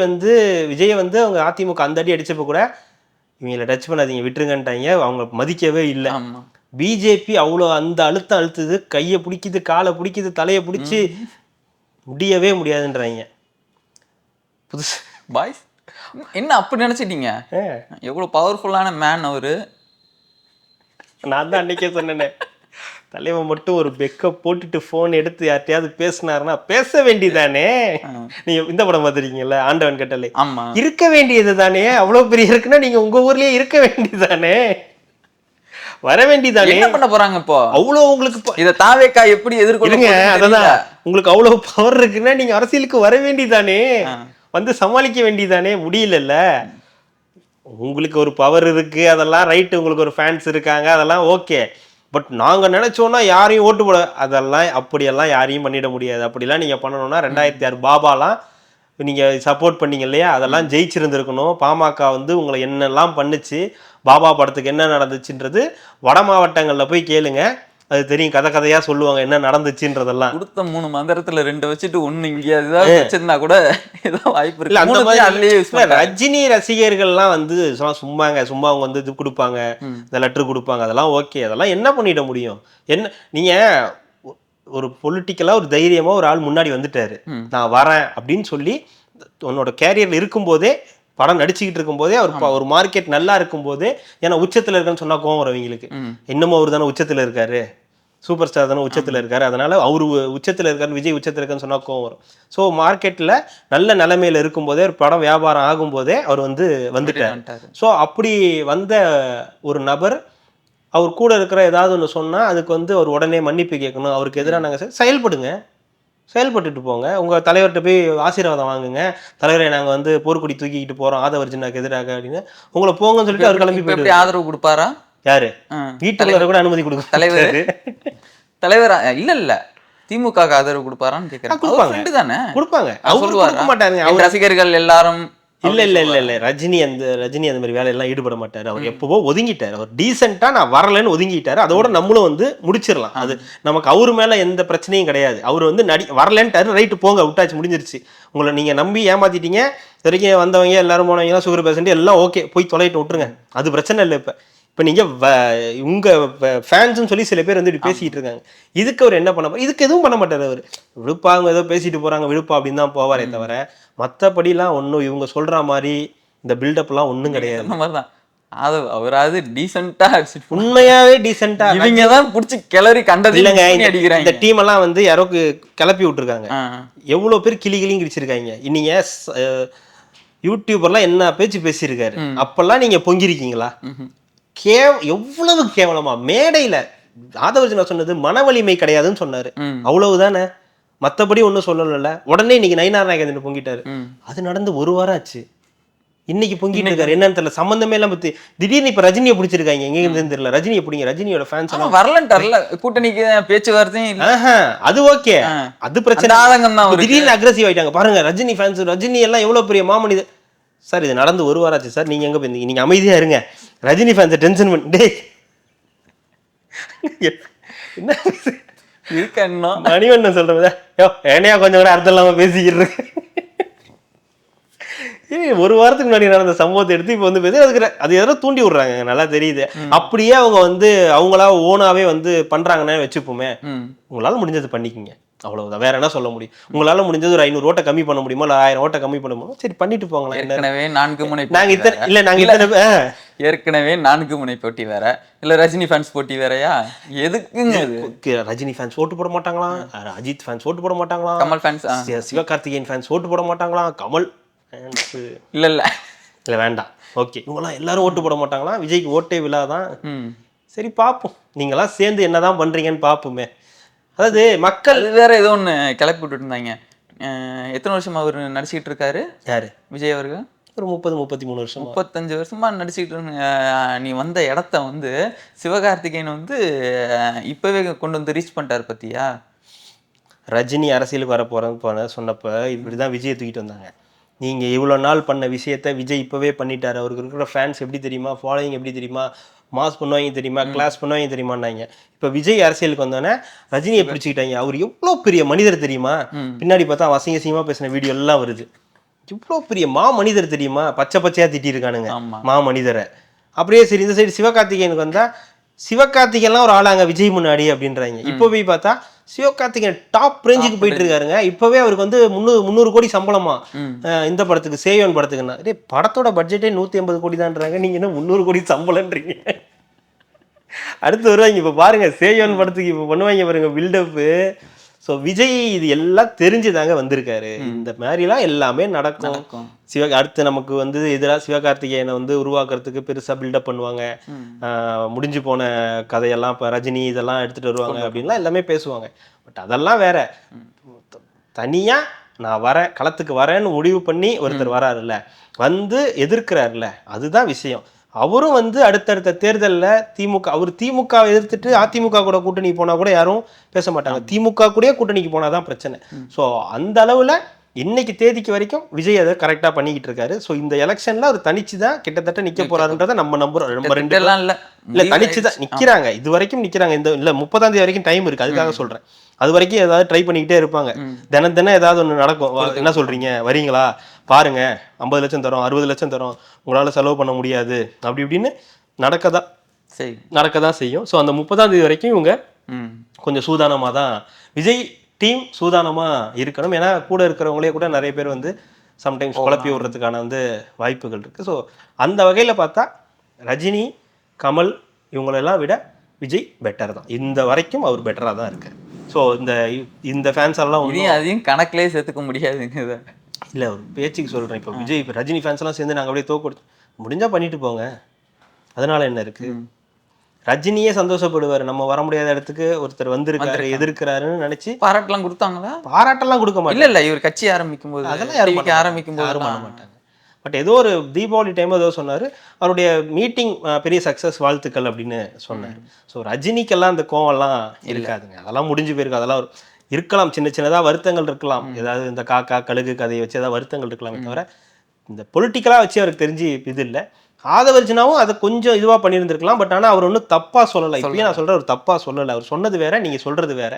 வந்து அவங்க அதிமுக அந்த அடி அடிச்சப்ப கூட இவங்கள டச் பண்ணாதீங்க விட்டுருங்கன்ட்டாங்க, அவங்க மதிக்கவே இல்லை. பிஜேபி அவ்வளோ அந்த அழுத்தம் அழுத்துது, கையை பிடிக்குது, காலை பிடிக்குது, தலையை பிடிச்சி முடியவே முடியாதுன்றாங்க. புதுசு பாய்ஸ் என்ன அப்படி நினைச்சிட்டீங்க? எவ்வளவு பவர்ஃபுல்லான மேன் அவரு. நான் தான் அன்னைக்கே சொன்னேனே, தலைவன் மட்டும் ஒரு பெக்க போட்டுட்டு போன் எடுத்து யார்ட்டையாவது பேசினாருன்னா பேச வேண்டியதானே. நீங்க இந்த படம் பார்த்துருக்கீங்கல்ல, ஆண்டவன் கட்டளை. ஆமா, இருக்க வேண்டியது தானே, அவ்வளவு பெரிய இருக்குன்னா நீங்க உங்க ஊர்லயே இருக்க வேண்டியதானே, வர வேண்டியதானே. என்ன பண்ண போறாங்க இப்போ? அவ்வளவு உங்களுக்கு இத தாவேக்கா எப்படி எதிர்கொள்ளுங்க? அததான், உங்களுக்கு அவ்வளவு பவர் இருக்குன்னா நீங்க அரசியலுக்கு வர வேண்டியதானே, வந்து சமாளிக்க வேண்டியதானே. முடியலல்ல. உங்களுக்கு ஒரு பவர் இருக்கு, அதெல்லாம் ரைட்டு, உங்களுக்கு ஒரு ஃபேன்ஸ் இருக்காங்க, அதெல்லாம் ஓகே. பட் நாங்கள் நினைச்சோன்னா யாரையும் ஓட்டு போட, அதெல்லாம் அப்படியெல்லாம் யாரையும் பண்ணிட முடியாது. அப்படிலாம் நீங்கள் பண்ணணும்னா 2006 பாபாலாம் நீங்கள் சப்போர்ட் பண்ணீங்க இல்லையா, அதெல்லாம் ஜெயிச்சிருந்துருக்கணும். பாமக வந்து உங்களை என்னெல்லாம் பண்ணுச்சு, பாபா படத்துக்கு என்ன நடந்துச்சுன்றது வட மாவட்டங்களில் போய் கேளுங்க, அது தெரியும். கதை கதையாக சொல்லுவாங்க என்ன நடந்துச்சுன்றதெல்லாம். கொடுத்த 3 மந்திரத்துல 2 வச்சுட்டு 1 இங்கே ஏதாவது வச்சிருந்தா கூட ஏதோ வாய்ப்பு இருக்கு. அந்த மாதிரி ரஜினி ரசிகர்கள்லாம் வந்து சும்மா அவங்க வந்து இது கொடுப்பாங்க, இந்த லெட்டர் கொடுப்பாங்க, அதெல்லாம் ஓகே. அதெல்லாம் என்ன பண்ணிட முடியும்? என்ன நீங்க ஒரு பொலிட்டிக்கலா ஒரு தைரியமா ஒரு ஆள் முன்னாடி வந்துட்டாரு, நான் வரேன் அப்படின்னு சொல்லி உன்னோட கேரியர்ல இருக்கும்போதே, படம் நடிச்சுக்கிட்டு இருக்கும்போதே, ஒரு மார்க்கெட் நல்லா இருக்கும்போதே, ஏன்னா உச்சத்துல இருக்குன்னு சொன்னா கோவம் வரும் அவங்களுக்கு. இன்னமும் அவர் தானே உச்சத்துல இருக்காரு, சூப்பர் ஸ்டார் தானே உச்சத்துல இருக்காரு, அதனால அவரு உச்சத்துல இருக்காரு, விஜய் உச்சத்துல இருக்கான்னு சொன்னா கோவம் வரும். ஸோ மார்க்கெட்ல நல்ல நிலைமையில இருக்கும்போதே, ஒரு படம் வியாபாரம் ஆகும்போதே அவர் வந்துட்டார். ஸோ அப்படி வந்த ஒரு நபர் அவர் கூட இருக்கிற ஏதாவது ஒன்று சொன்னா அதுக்கு அவர் உடனே மன்னிப்பு கேட்கணும். அவருக்கு எதிராக நாங்கள் செயல்பட்டுட்டு போங்க, உங்க தலைவர்கிட்ட போய் ஆசீர்வாதம் வாங்குங்க, தலைவரை நாங்க போர்க்குடி தூக்கிக்கிட்டு போறோம் ஆதவர்ஜுனாக்கு எதிராக அப்படின்னு உங்களை போங்கன்னு சொல்லிட்டு அவர் கிளம்பி போயிட்டு. ஆதரவு கொடுப்பாரா? யாரு? வீட்டுல கூட அனுமதி கொடுக்க தலைவர் இல்ல திமுக ஆதரவு கொடுப்பாரான்னு கேக்குறேன். தானே கொடுப்பாங்க, அவர் கொடுக்க மாட்டாருங்க. அவர் ரசிகர்கள் எல்லாரும் இல்ல ரஜினி அந்த மாதிரி வேலையெல்லாம் ஈடுபட மாட்டாரு. அவர் எப்பவோ ஒதுங்கிட்டாரு. அவர் டீசெண்டா நான் வரலன்னு ஒதுங்கிட்டாரு. அதோட நம்மளும் முடிச்சிடலாம். அது நமக்கு அவரு மேல எந்த பிரச்சனையும் கிடையாது. அவர் வரலன்ட்டாரு, ரைட்டு போங்க, விட்டாச்சு, முடிஞ்சிருச்சு. உங்களை நீங்க நம்பி ஏமாத்திட்டீங்க, வரைக்கும் வந்தவங்க எல்லாரும் போனவங்க சுகர் பேஷண்ட் எல்லாம் ஓகே, போய் தொலைட்டு விட்டுருங்க, அது பிரச்சனை இல்லை. இப்ப நீங்க உங்க ஃபேன்ஸ்ன்னு சொல்லி சில பேர் இப்படி பேசிட்டு இருக்காங்க. இதுக்கு அவர் என்ன பண்ண, இதுக்கு எதுவும் பண்ண மாட்டாரு. அவர் விழுப்பா, அவங்க ஏதோ பேசிட்டு போறாங்க விழுப்பா அப்படின்னு தான் போவாரே தவிர மற்றபடிலாம் ஒன்றும் இவங்க சொல்ற மாதிரி இந்த பில்டப்லாம் ஒன்றும் கிடையாது. அவராது டீசெண்டா, உண்மையாவே டீசெண்டா இவங்க தான் பிடிச்சி கிளறி கண்டது இல்லைங்க. இந்த டீம் எல்லாம் யாரோ கிளப்பி விட்டுருக்காங்க. எவ்வளவு பேர் கிளிகிளியும் கிழிச்சிருக்காங்க. இன்னைங்க யூடியூபர்லாம் என்ன பேச்சு பேசியிருக்காரு, அப்பெல்லாம் நீங்க பொங்கிருக்கீங்களா? எவ்வளவு கேவலமா மேடையில ஆதவர்ஜுனா சொன்னது மன வலிமை கிடையாதுன்னு சொன்னாரு, அவ்வளவுதானே, மத்தபடி ஒன்னும் சொல்லல. உடனே இன்னைக்கு நயினார் நாகேந்திரன் பொங்கிட்டாரு. அது நடந்து 1 வாரம் ஆச்சு, இன்னைக்கு பொங்கிட்டு இருக்காரு. என்னன்னு தெரியல, சம்பந்தமே எல்லாம் பத்தி. திடீர்னு இப்ப ரஜினியை பிடிச்சிருக்காங்க, எங்க இருந்து தெரியல. ரஜினி எப்படிங்க, ரஜினியோட ஃபேன்ஸ் எல்லாம் வரலன்ட்டார்ல, கூட்டணிக்கு பேச்சுவார்த்தையும் அது ஓகே, அது பிரச்சனை. திடீர்னு அக்ரெசிவ் ஆயிட்டாங்க பாருங்க ரஜினி ஃபேன்ஸ். ரஜினி எல்லாம் எவ்வளவு பெரிய மாமனிதர் சார். இது நடந்து 1 வாரம் ஆச்சு சார், நீங்க எங்க போயிருந்தீங்க? நீங்க அமைதியா இருங்க, ரஜினி ஃபேன்ஸ் டென்ஷன் பண்ணி என்ன மணிவண்ணன் சொல்றதா ஏனையா கொஞ்சம் கூட அர்த்தம் இல்லாம பேசிக்கிட்டு இருக்கு. 1 வாரத்துக்கு முன்னாடி நடந்த சம்பவத்தை எடுத்து இப்ப பேசி அதுக்கு அது எதோ தூண்டி விடுறாங்க, நல்லா தெரியுது. அப்படியே அவங்க அவங்களா ஓனாவே பண்றாங்கன்னு வச்சுப்போமே. உங்களால முடிஞ்சது பண்ணிக்கோங்க, அவ்வளவுதான். வேற என்ன சொல்ல முடியும்? உங்களால முடிஞ்சது ஒரு 500 ஓட்டை கம்மி பண்ண முடியுமா, இல்ல 1000 ஓட்டை கம்மி பண்ண முடியுமா? சரி பண்ணிட்டு போங்களேன். ஏற்கனவே 4 முனை ஏற்கனவே 4 முனை போட்டி வேற, இல்ல ரஜினி ஃபேன்ஸ் போட்டி வேறயா? எதுக்குங்க ரஜினி ஃபேன்ஸ் ஓட்டு போட மாட்டாங்களாம், அஜித் ஃபேன்ஸ் ஓட்டு போட மாட்டாங்களாம், கமல் ஃபேன்ஸ், சிவகார்த்திகேயன் ஃபேன்ஸ் ஓட்டு போட மாட்டாங்களாம், கமல் இல்ல வேண்டாம் ஓகே, இவங்கெல்லாம் எல்லாரும் ஓட்டு போட மாட்டாங்களாம், விஜய்க்கு ஓட்டே விழாதான். சரி பாப்போம், நீங்களாம் சேர்ந்து என்னதான் பண்றீங்கன்னு பாப்போமே. அதாவது மக்கள் வேற ஏதோ ஒன்று கிளப்பி விட்டுட்டு இருந்தாங்க. எத்தனை வருஷமா அவர் நடிச்சுக்கிட்டு இருக்காரு? யாரு? விஜய் அவர்கள் ஒரு 30-33 வருஷம் 35 வருஷமா நடிச்சுக்கிட்டு நீ வந்த இடத்த சிவகார்த்திகேயன் இப்பவே கொண்டு ரீச் பண்ணிட்டாரு பத்தியா? ரஜினி அரசியலுக்கு வர போறேன்னு சொன்னப்ப இப்படிதான் விஜயை தூக்கிட்டு வந்தாங்க. நீங்க இவ்வளவு நாள் பண்ண விஷயத்த விஜய் இப்பவே பண்ணிட்டாரு, அவருக்கு இருக்கிற ஃபேன்ஸ் எப்படி தெரியுமா, ஃபாலோயிங் எப்படி தெரியுமா, மாஸ் பண்ணுவாங்க தெரியுமா, கிளாஸ் பண்ணுவாங்க தெரியுமான்னாங்க. இப்ப விஜய் அரசியலுக்கு வந்தோடனே ரஜினியை பிடிச்சிக்கிட்டாங்க. அவர் எவ்வளவு பெரிய மனிதர் தெரியுமா, பின்னாடி பார்த்தா அசிங்கமா பேசின வீடியோ எல்லாம் வருது. இவ்வளவு பெரிய மனிதர் தெரியுமா, பச்சையா திட்டி இருக்கானுங்க மனிதரை. அப்படியே சரி இந்த சைடு சிவகார்த்திகேயனுக்கு வந்தா சிவகார்த்திகேயன்லாம் ஒரு ஆளாங்க விஜய் முன்னாடி அப்படின்றாங்க. இப்போ போய் பார்த்தா சிவகார்த்திகேயன் டாப் ரேஞ்சுக்கு போயிட்டு இருக்காருங்க. இப்பவே அவருக்கு வந்து 300 கோடி சம்பளமா இந்த படத்துக்கு, சேயோன் படத்துக்குன்னா. டேய் படத்தோட பட்ஜெட்டே 150 கோடி தான்றாங்க, நீங்க என்ன 300 கோடி சம்பளம்ன்றீங்க. அடுத்து வருவாங்க. இப்போ பாருங்க சேயோன் படத்துக்கு இப்போ பண்ணுவாங்க பாருங்க பில்டப்பு. ஸோ விஜய் இது எல்லாம் தெரிஞ்சுதாங்க வந்திருக்காரு. இந்த மாதிரிலாம் எல்லாமே நடக்கும். அடுத்து நமக்கு வந்து எதிராக சிவகார்த்திகேயனை வந்து உருவாக்குறதுக்கு பெருசாக பில்டப் பண்ணுவாங்க. முடிஞ்சு போன கதையெல்லாம் இப்போ ரஜினி இதெல்லாம் எடுத்துகிட்டு வருவாங்க அப்படின்லாம் எல்லாமே பேசுவாங்க. பட் அதெல்லாம் வேற. தனியாக நான் வரேன், களத்துக்கு வரேன்னு முடிவு பண்ணி ஒருத்தர் வராருல்ல, வந்து எதிர்க்கிறாருல்ல, அதுதான் விஷயம். அவரும் வந்து அடுத்தடுத்த தேர்தலில் திமுக எதிர்த்துட்டு அதிமுக கூட கூட்டணி போனால் கூட யாரும் பேச மாட்டாங்க. திமுக கூட கூட்டணிக்கு போனால் தான் பிரச்சனை. ஸோ அந்த அளவில் இன்னைக்கு தேதிக்கு வரைக்கும் விஜய் அதை கரெக்டாக பண்ணிக்கிட்டு இருக்காரு. ஸோ இந்த எலெக்ஷனில் அவர் தனிச்சு தான் கிட்டத்தட்ட நிற்க போறாருன்றதை நம்ம நம்புறோம். நம்ம 2 இல்லை தனிச்சு தான் நிற்கிறாங்க, இது வரைக்கும் நிற்கிறாங்க. இந்த இல்லை 30ஆம் தேதி வரைக்கும் டைம் இருக்குது, அதுக்காக சொல்கிறேன். அது வரைக்கும் ஏதாவது ட்ரை பண்ணிக்கிட்டே இருப்பாங்க. தினம் ஏதாவது ஒன்று நடக்கும். என்ன சொல்கிறீங்க, வரீங்களா, பாருங்க 50 லட்சம் தரோம், 60 லட்சம் தரோம், உங்களால் செலவு பண்ண முடியாது அப்படி இப்படின்னு நடக்க தான் செய்யும். ஸோ அந்த 30ஆம் தேதி வரைக்கும் இவங்க கொஞ்சம் சூதானமாக தான், விஜய் டீம் சூதானமாக இருக்கணும். ஏன்னா கூட இருக்கிறவங்களே கூட நிறைய பேர் வந்து சம்டைம்ஸ் குழப்பி விடுறதுக்கான வந்து வாய்ப்புகள் இருக்குது. ஸோ அந்த வகையில் பார்த்தா ரஜினி, கமல் இவங்களெல்லாம் விட விஜய் பெட்டர் தான். இந்த வரைக்கும் அவர் பெட்டராக தான் இருக்கார். ஸோ இந்த ஃபேன்ஸ் எல்லாம் அதையும் கணக்கிலே சேர்த்துக்க முடியாதுங்க. இல்லை ஒரு பேச்சுக்கு சொல்கிறேன். இப்போ விஜய் இப்போ ரஜினி ஃபேன்ஸ் எல்லாம் சேர்ந்து நாங்கள் அப்படியே தோக்கொடுத்து முடிஞ்சால் பண்ணிட்டு போங்க, அதனால என்ன இருக்குது. ரஜினியே சந்தோஷப்படுவார், நம்ம வர முடியாத இடத்துக்கு ஒருத்தர் வந்திருக்காரு எதிர்க்கிறாருன்னு நினைச்சு. பாராட்டெல்லாம் கொடுத்தாங்களா? பாராட்டெல்லாம் கொடுக்க மாட்டாங்க. இல்ல இவர் கட்சி ஆரம்பிக்கும் போது அதெல்லாம் யாரும் பண்ண மாட்டாங்க. பட் ஏதோ ஒரு தீபாவளி டைம் ஏதோ சொன்னார், அவருடைய மீட்டிங் பெரிய சக்ஸஸ் வாழ்த்துக்கள் அப்படின்னு சொன்னார். ஸோ ரஜினிக்கெல்லாம் அந்த கோவம்லாம் இருக்காதுங்க, அதெல்லாம் முடிஞ்சு போயிருக்கு. அதெல்லாம் இருக்கலாம், சின்ன சின்னதாக வருத்தங்கள் இருக்கலாம், ஏதாவது இந்த காக்கா கழுகு கதையை வச்சு ஏதாவது வருத்தங்கள் இருக்கலாமே தவிர இந்த பொலிட்டிக்கலாக வச்சு அவருக்கு தெரிஞ்சு இது இல்லை. ஆதவர்ஜனாவும் அதை கொஞ்சம் இதுவாக பண்ணியிருந்திருக்கலாம். பட் ஆனால் அவர் ஒன்றும் தப்பாக சொல்லலை. இப்பயும் நான் சொல்கிறேன், அவர் தப்பாக சொல்லலை. அவர் சொன்னது வேற, நீங்கள் சொல்கிறது வேற,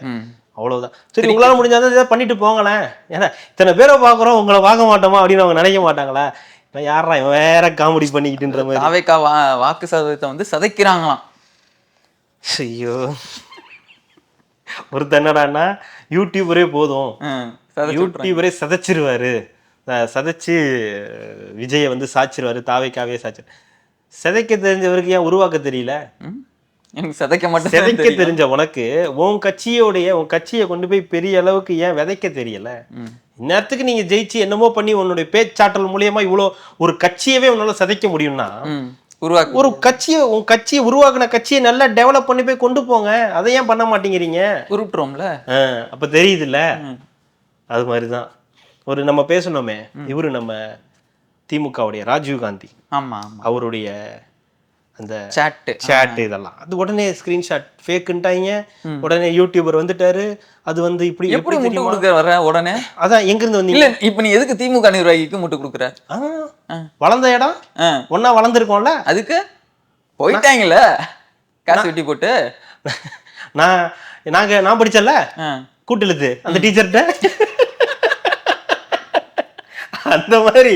அவ்வளோதான். சரி உங்களால் முடிஞ்சாதான் இதை பண்ணிட்டு போங்களேன். ஏன்னா இத்தனை பேரை பார்க்குறோம், உங்களை பார்க்க மாட்டோமா அப்படின்னு அவங்க நினைக்க மாட்டாங்களா? இப்போ யாரா இவன் வேற காமெடி பண்ணிக்கிட்டுன்ற மாதிரி தாவேக்கா வாக்கு சதவீதத்தை வந்து சதைக்கிறாங்களாம். ஐயோ, ஒரு தன்னடான்னா யூடியூபரே போதும், யூடியூபரே சதைச்சிருவாரு, சதைச்சு விஜயை வந்து சாச்சிருவாரு, தாவேக்காவே சாச்சிரு. சிதைக்க தெரிஞ்சவருக்கு ஏன் உருவாக்க தெரியல? சிதைக்க தெரிஞ்ச உனக்கு உன் கட்சியை கொண்டு போய் பெரிய அளவுக்கு ஏன் விதைக்க தெரியல? இந்நேரத்துக்கு நீங்க ஜெயிச்சு என்னமோ பண்ணி உன்னுடைய பேச்சாற்றல் மூலியமா இவ்வளோ ஒரு கட்சியவே உன்னால சிதைக்க முடியும்னா, ஒரு உன் கட்சியை உருவாக்குன கட்சியை நல்லா டெவலப் பண்ணி போய் கொண்டு போங்க. அதை ஏன் பண்ண மாட்டேங்கிறீங்க? உருட்டுறோம்ல, அப்ப தெரியுதுல்ல. அது மாதிரிதான் ஒரு நம்ம பேசணுமே, இவரு நம்ம திமுகவுடைய ராஜீவ் காந்தி, அவருடைய அந்த சேட் இதெல்லாம் அது உடனே ஸ்கிரீன்ஷாட் ஃபேக்குன்ட்டாங்க. உடனே யூடியூபர் வந்துட்டாரு, அது வந்து இப்படி எப்படி முட்டு கொடுக்க வர உடனே அதான் எங்க இருந்து வந்தீங்க? இப்ப நீ எதுக்கு திமுக நிர்வாகிக்கு முட்டு கொடுக்குற? வளர்ந்த இடம் ஒன்னா வளர்ந்துருக்கோம்ல, அதுக்கு போயிட்டாங்கல்ல காசு வெட்டி போட்டு. நான் படிச்சல கூட்டலுது அந்த டீச்சர்கிட்ட, அந்த மாதிரி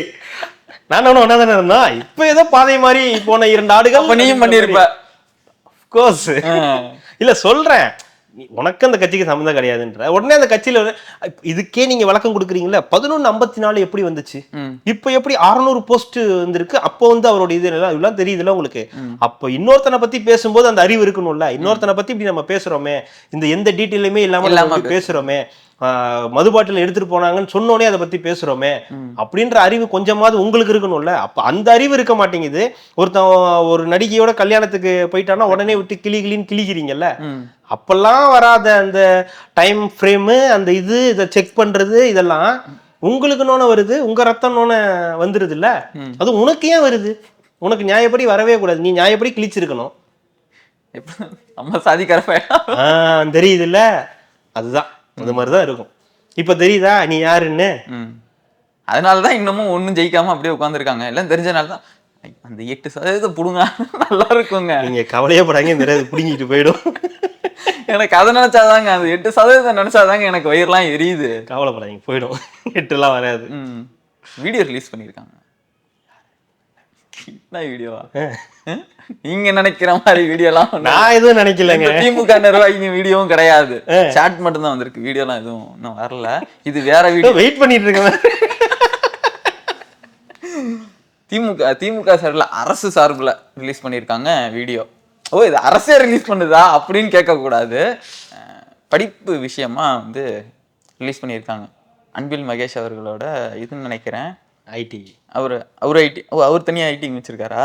நான் ஒன்னா தானே இருந்தோம். இப்ப ஏதோ பாதை மாதிரி போன 2 ஆடுகள் நீயும் பண்ணிருப்ப. இல்ல சொல்றேன், உனக்கு அந்த கட்சிக்கு சம்மந்தம் கிடையாதுன்ற உடனே அந்த கட்சியில இதுக்கே நீங்க விளக்கம் கொடுக்குறீங்களா? 1154 எப்படி வந்துச்சு? இப்ப எப்படி 600 போஸ்ட் வந்திருக்கு? அப்போ வந்து அவரோட இது இதெல்லாம் தெரியுதுல்ல உங்களுக்கு. அப்போ இன்னொருத்தனை பத்தி பேசும்போது அந்த அறிவு இருக்கணும்ல. இன்னொருத்தனை பத்தி இப்படி நம்ம பேசுறோமே, இந்த எந்த டீட்டெயிலுமே இல்லாம பேசுறோமே, மதுபாட்டில் எடுத்துட்டு போனாங்கன்னு சொன்னோடனே அதை பத்தி பேசுறோமே அப்படின்ற அறிவு கொஞ்சமாவது உங்களுக்கு இருக்கணும்ல. அப்ப அந்த அறிவு இருக்க மாட்டேங்குது. ஒரு நடிகையோட கல்யாணத்துக்கு போயிட்டானா உடனே விட்டு கிளிக்கிறீங்கல்ல. அப்பெல்லாம் வராத அந்த டைம் ஃப்ரேமு, அந்த இதை செக் பண்றது, இதெல்லாம் உங்களுக்கு நோன வருது, உங்க ரத்தம் நோன வந்துருது இல்ல. அது உனக்கு ஏன் வருது? உனக்கு நியாயப்படி வரவே கூடாது, நீ நியாயப்படி கிழிச்சிருக்கணும். தெரியுது இல்ல, அதுதான் அது மாதிரிதான் இருக்கும். இப்ப தெரியுதா நீ யாருன்னு? அதனாலதான் இன்னமும் ஒண்ணும் ஜெயிக்காம அப்படியே உட்காந்துருக்காங்க. எல்லாம் தெரிஞ்சனாலதான் அந்த 8% புடுங்க நல்லா இருக்குங்க. நீங்க கவலையே படாங்க, நிறைய புடுங்கிட்டு போயிடும். எனக்கு அதை நினைச்சாதாங்க, அந்த 8% நினைச்சாதாங்க எனக்கு வயிறுலாம் எரியுது. கவலைப்படாதீங்க, போயிடும். 8 எல்லாம் வராது. வீடியோ ரிலீஸ் பண்ணியிருக்காங்க. என்ன வீடியோவா? நீங்க நினைக்கிற மாதிரி வீடியோலாம் நான் எதுவும் நினைக்கலங்க. திமுக நிர்வாகிங்க வீடியோவும் கிடையாது, சாட் மட்டும் தான் வந்திருக்கு, வீடியோலாம் எதுவும் இன்னும் வரல. இது வேற வீடியோ, வெயிட் பண்ணிட்டு இருக்கேன். திமுக சார்பில், அரசு சார்பில் ரிலீஸ் பண்ணியிருக்காங்க வீடியோ. ஓ, இது அரசே ரிலீஸ் பண்ணுதா அப்படின்னு கேட்கக்கூடாது. படிப்பு விஷயமா வந்து ரிலீஸ் பண்ணியிருக்காங்க. அன்பில் மகேஷ் அவர்களோட இதுன்னு நினைக்கிறேன், ஐடி. அவர் ஐடி. ஓ, அவர் தனியா ஐடி வச்சிருக்காரா?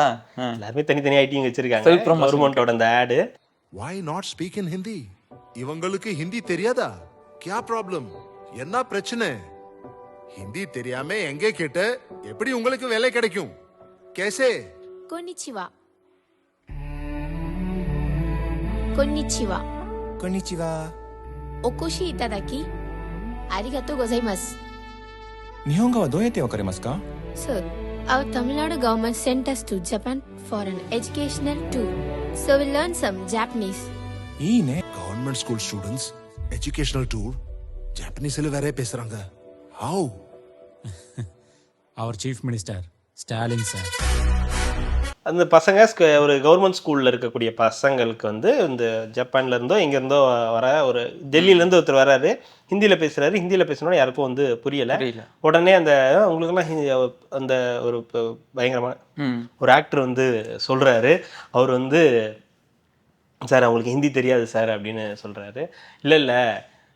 எல்லாருமே தனித்தனியா ஐடி வச்சிருக்காங்க. Self promotion. கவர்மெண்டோட அந்த ஆடு. Why not speak in Hindi? இவங்களுக்கு ஹிந்தி தெரியாதா? क्या प्रॉब्लम? என்ன பிரச்சனை? ஹிந்தி தெரியாம எங்கே கேட்ட எப்படி உங்களுக்கு வேலை கிடைக்கும்? कैसे? Konnichiwa. Konnichiwa. Konnichiwa. Okoshi itadaki arigatou gozaimasu. 日本語はどうやってわかりますか? Sir, our Tamil Nadu government sent us to Japan for an educational tour. So we learned some Japanese.いいね. Government school students educational tour ஜாப்பனீஸ்ல வேற பேசுறாங்க. How? Our Chief Minister, Stalin sir. அந்த பசங்க ஒரு government ஸ்கூலில் இருக்கக்கூடிய பசங்களுக்கு வந்து இந்த ஜப்பான்ல இருந்தோ எங்க இருந்தோ வர ஒரு டெல்லியிலேருந்து ஒருத்தர் வராரு, ஹிந்தியில் பேசுறாரு. ஹிந்தியில் பேசினோட யாருக்கும் வந்து புரியலை. உடனே அந்த உங்களுக்கெல்லாம் அந்த ஒரு பயங்கரமான ஒரு ஆக்டர் வந்து சொல்றாரு, அவர் வந்து சார் அவங்களுக்கு ஹிந்தி தெரியாது சார் அப்படின்னு சொல்றாரு. இல்லை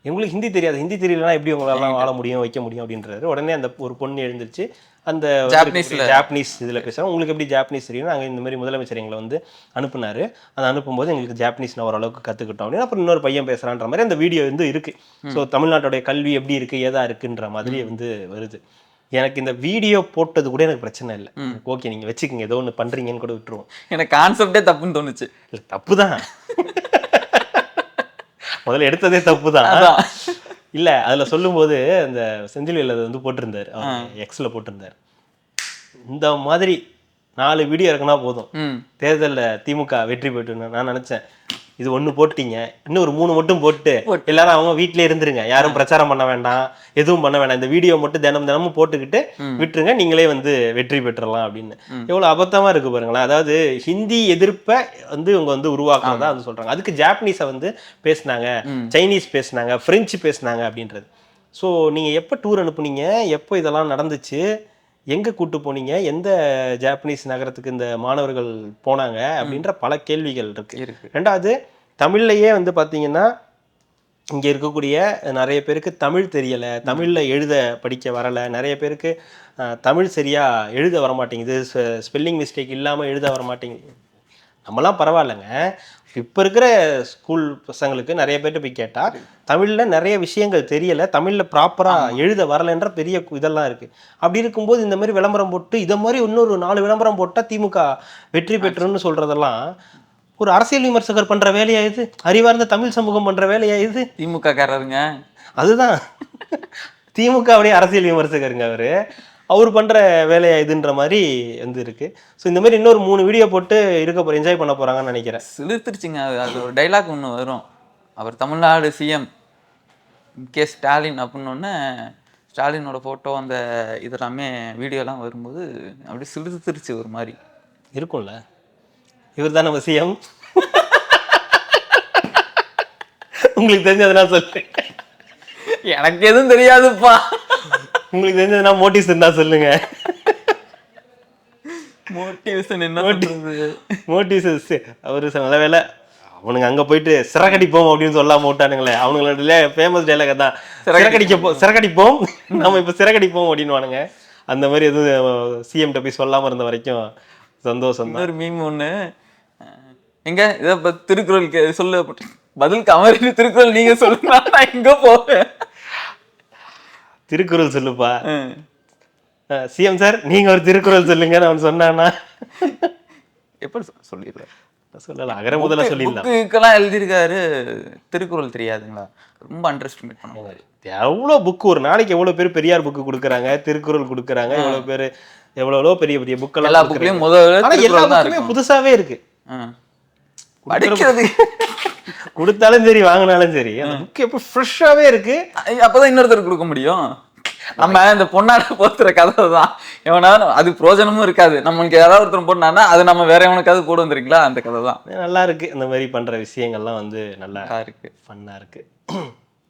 எங்களுக்கு ஹிந்தி தெரியாது, ஹிந்தி தெரியலன்னா எப்படி உங்களாலாம் வாழ முடியும் வைக்க முடியும் அப்படின்றாரு. உடனே அந்த ஒரு பொண்ணு எழுந்துருச்சு, அந்த ஜாப்பனீஸ் இதில் பேசுகிறோம், உங்களுக்கு எப்படி ஜாப்பனீஸ் தெரியும், நாங்கள் இந்த மாதிரி முதலமைச்சர் எங்களை வந்து அனுப்புனாரு, அதை அனுப்பும்போது எங்களுக்கு ஜாப்பனீஸ் நான் ஓரளவுக்கு கற்றுக்கிட்டோம் அப்படின்னு அப்புறம் இன்னொரு பையன் பேசுகிறான்ற மாதிரி அந்த வீடியோ வந்து இருக்குது. ஸோ தமிழ்நாட்டுடைய கல்வி எப்படி இருக்குது ஏதா இருக்குன்ற மாதிரி வந்து வருது. எனக்கு இந்த வீடியோ போட்டது கூட எனக்கு பிரச்சனை இல்லை, ஓகே நீங்கள் வச்சுக்கோங்க, ஏதோ ஒன்று பண்ணுறீங்கன்னு கூட விட்டுருவோம். எனக்கு கான்செப்டே தப்புன்னு தோணுச்சு. இல்லை தப்பு தான், முதல்ல எடுத்ததே தப்பு தான். இல்லை அதில் சொல்லும்போது அந்த செந்தில்வேல் அதை வந்து போட்டிருந்தார், எக்ஸில் போட்டிருந்தார், இந்த மாதிரி 4 வீடியோ இருக்குன்னா போதும் தேர்தலில் திமுக வெற்றி பெற்றுன்னு. நான் நினச்சேன் இது ஒன்று போட்டீங்க, இன்னும் ஒரு 3 மட்டும் போட்டு எல்லாரும் அவங்க வீட்டிலே இருந்துருங்க, யாரும் பிரச்சாரம் பண்ண வேண்டாம், எதுவும் பண்ண வேண்டாம், இந்த வீடியோ மட்டும் தினமும் போட்டுக்கிட்டு விட்டுருங்க, நீங்களே வந்து வெற்றி பெற்றலாம் அப்படின்னு. எவ்வளோ அபத்தமாக இருக்குது பாருங்களேன். அதாவது ஹிந்தி எதிர்ப்பை வந்து இவங்க வந்து உருவாக்குறதா வந்து சொல்கிறாங்க. அதுக்கு ஜாப்பனீஸை வந்து பேசினாங்க, சைனீஸ் பேசினாங்க, ஃப்ரெஞ்சு பேசினாங்க அப்படின்றது. ஸோ நீங்கள் எப்போ டூர் அனுப்புனீங்க, எப்போ இதெல்லாம் நடந்துச்சு, எங்கே கூட்டு போனீங்க, எந்த ஜாப்பனீஸ் நகரத்துக்கு இந்த மாணவர்கள் போனாங்க அப்படின்ற பல கேள்விகள் இருக்கு. ரெண்டாவது தமிழ்லையே வந்து பார்த்தீங்கன்னா இங்கே இருக்கக்கூடிய நிறைய பேருக்கு தமிழ் தெரியலை, தமிழில் எழுத படிக்க வரலை, நிறைய பேருக்கு தமிழ் சரியாக எழுத வரமாட்டேங்குது, ஸ்பெல்லிங் மிஸ்டேக் இல்லாமல் எழுத வரமாட்டேங்குது. நம்மலாம் பரவாயில்லைங்க, இப்போ இருக்கிற ஸ்கூல் பசங்களுக்கு நிறைய பேர்கிட்ட போய் கேட்டால் தமிழில் நிறைய விஷயங்கள் தெரியலை, தமிழில் ப்ராப்பராக எழுத வரலைன்ற பெரிய இதெல்லாம் இருக்குது. அப்படி இருக்கும்போது இந்த மாதிரி விளம்பரம் போட்டு இதை மாதிரி இன்னொரு 4 விளம்பரம் போட்டால் திமுக வெற்றி பெற்றுன்னு சொல்கிறதெல்லாம் ஒரு அரசியல் விமர்சகர் பண்ணுற வேலையா இது? அறிவார்ந்த தமிழ் சமூகம் பண்ணுற வேலையா இது? திமுக காரருங்க அதுதான் திமுகவுடைய அரசியல் விமர்சகருங்க அவர் பண்ணுற வேலையா இதுன்ற மாதிரி வந்து இருக்கு. ஸோ இந்த மாதிரி இன்னொரு 3 வீடியோ போட்டு என்ஜாய் பண்ண போகிறாங்கன்னு நினைக்கிறேன். சிலிர்த்துருச்சுங்க. அது ஒரு டைலாக் ஒன்று வரும், அவர் தமிழ்நாடு சிஎம் கே ஸ்டாலின் அப்படின்னோடனே ஸ்டாலினோட ஃபோட்டோ அந்த இதெல்லாமே வீடியோலாம் வரும்போது அப்படி சிலிர்த்துருச்சு ஒரு மாதிரி இருக்கும்ல. இவர் தான் நம்ம சிஎம், உங்களுக்கு தெரிஞ்சதுனா சொல்லுங்க. எனக்கு எதுவும் தெரியாதுப்பா, உங்களுக்கு தெரிஞ்சதுன்னா மோட்டிவ்ஸ் இருந்தா சொல்லுங்க. மோட்டிவேஷன் என்ன மோட்டிவ்ஸ் அவரு நல்ல வேலை அவனுங்க அங்கே போயிட்டு சிறகடிப்போம் அப்படின்னு சொல்லாம விட்டானுங்களே, அவங்களோட ஃபேமஸ் டைலாக் தான், சிறகடிப்போம் நம்ம இப்போ சிறகடிப்போம் அப்படின்வானுங்க. அந்த மாதிரி எதுவும் சிஎம்கிட்ட போய் சொல்லாமல் இருந்த வரைக்கும் சந்தோஷம் தான். ஒரு மீம் ஒன்று, எங்க இதை திருக்குறளுக்கு சொல்லு, பதிலுக்கு அமரி திருக்குறள் நீங்க சொல்லுங்க, நான் எங்க போவேன், திருக்குறள் சொல்லுப்பா சிஎம் சார் நீங்க ஒரு திருக்குறள் சொல்லுங்க அவன் சொன்னானா எப்படி சொல்லிடுறேன், சொல்லலாம், அகர முதல்ல சொல்லிடலாம். புக்குக்கெல்லாம் எழுதியிருக்காரு, திருக்குறள் தெரியாதுங்களா? ரொம்ப அண்டர்ஸ்டிமேட் பண்ணுவாங்க. எவ்வளோ புக்கு ஒரு நாளைக்கு எவ்வளோ பேர் பெரியார் புக்கு கொடுக்குறாங்க, திருக்குறள் கொடுக்குறாங்க, எவ்வளோ பேர் எவ்வளோ பெரிய பெரிய புக்கெல்லாம் எல்லா புக்லையும் முதல்ல புதுசாவே இருக்கு படிக்கிறது. கொடுத்தாலும் சரி வாங்கினாலும் சரி அந்த புக் எப்போ ஃப்ரெஷ்ஷாவே இருக்கு. அப்பதான் இன்னொருத்தர் கொடுக்க முடியும். நம்ம இந்த பொண்ணாட போத்துற கதை தான். எவனாவது அது பிரோஜனமும் இருக்காது, நம்மளுக்கு யாராவது ஒருத்தர் போட்டான்னா அது நம்ம வேற எவனுக்காவது போட வந்துருங்களா, அந்த கதை தான். நல்லா இருக்கு. இந்த மாதிரி பண்ற விஷயங்கள்லாம் வந்து நல்லா இருக்கு, ஃபன்னா இருக்கு.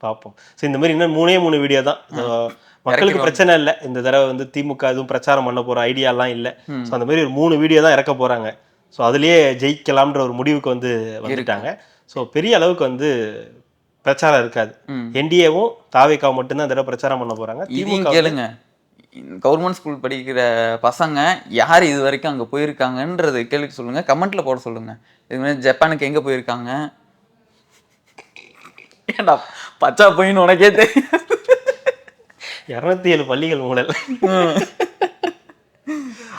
பார்ப்போம். ஸோ இந்த மாதிரி இன்னும் 3 வீடியோ தான். மக்களுக்கு பிரச்சனை இல்லை. இந்த தடவை வந்து திமுக எதுவும் பிரச்சாரம் பண்ண போற ஐடியாலாம் இல்லை. ஸோ அந்த மாதிரி ஒரு 3 வீடியோ தான் இறக்க போறாங்க. ஸோ அதுலயே ஜெயிக்கலாம்ன்ற ஒரு முடிவுக்கு வந்து வந்துட்டாங்க. ஸோ பெரிய அளவுக்கு வந்து பிரச்சாரம் இருக்காது. என்டிஏவும் தாவேகா மட்டும்தான் இந்த தடவை பிரச்சாரம் பண்ண போறாங்க. திமுக கேளுங்க, கவர்மெண்ட் ஸ்கூல் படிக்கிற பசங்க யார் இது வரைக்கும் அங்கே போயிருக்காங்கன்றது கேள்வி சொல்லுங்க, கமெண்ட்ல போட சொல்லுங்க. இது மாதிரி ஜப்பானுக்கு எங்கே போயிருக்காங்க, ஏண்டா பச்சா போயின்னு உனக்கே தெரியும். 207 பள்ளிகள் மூடல்.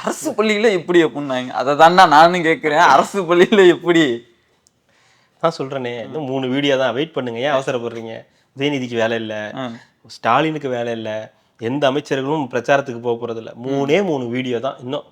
அரசு பள்ளியில எப்படி அப்படின்னாங்க, அதை தாண்டா நானும் கேட்குறேன். அரசு பள்ளியில எப்படி நான் சொல்றேனே, இன்னும் 3 வீடியோ தான். வெயிட் பண்ணுங்க, ஏன் அவசரப்படுறீங்க? உதயநிதிக்கு வேலை இல்லை, ஸ்டாலினுக்கு வேலை இல்லை, எந்த அமைச்சர்களும் பிரச்சாரத்துக்கு போக போறது இல்லை. 3 வீடியோ தான். இன்னும்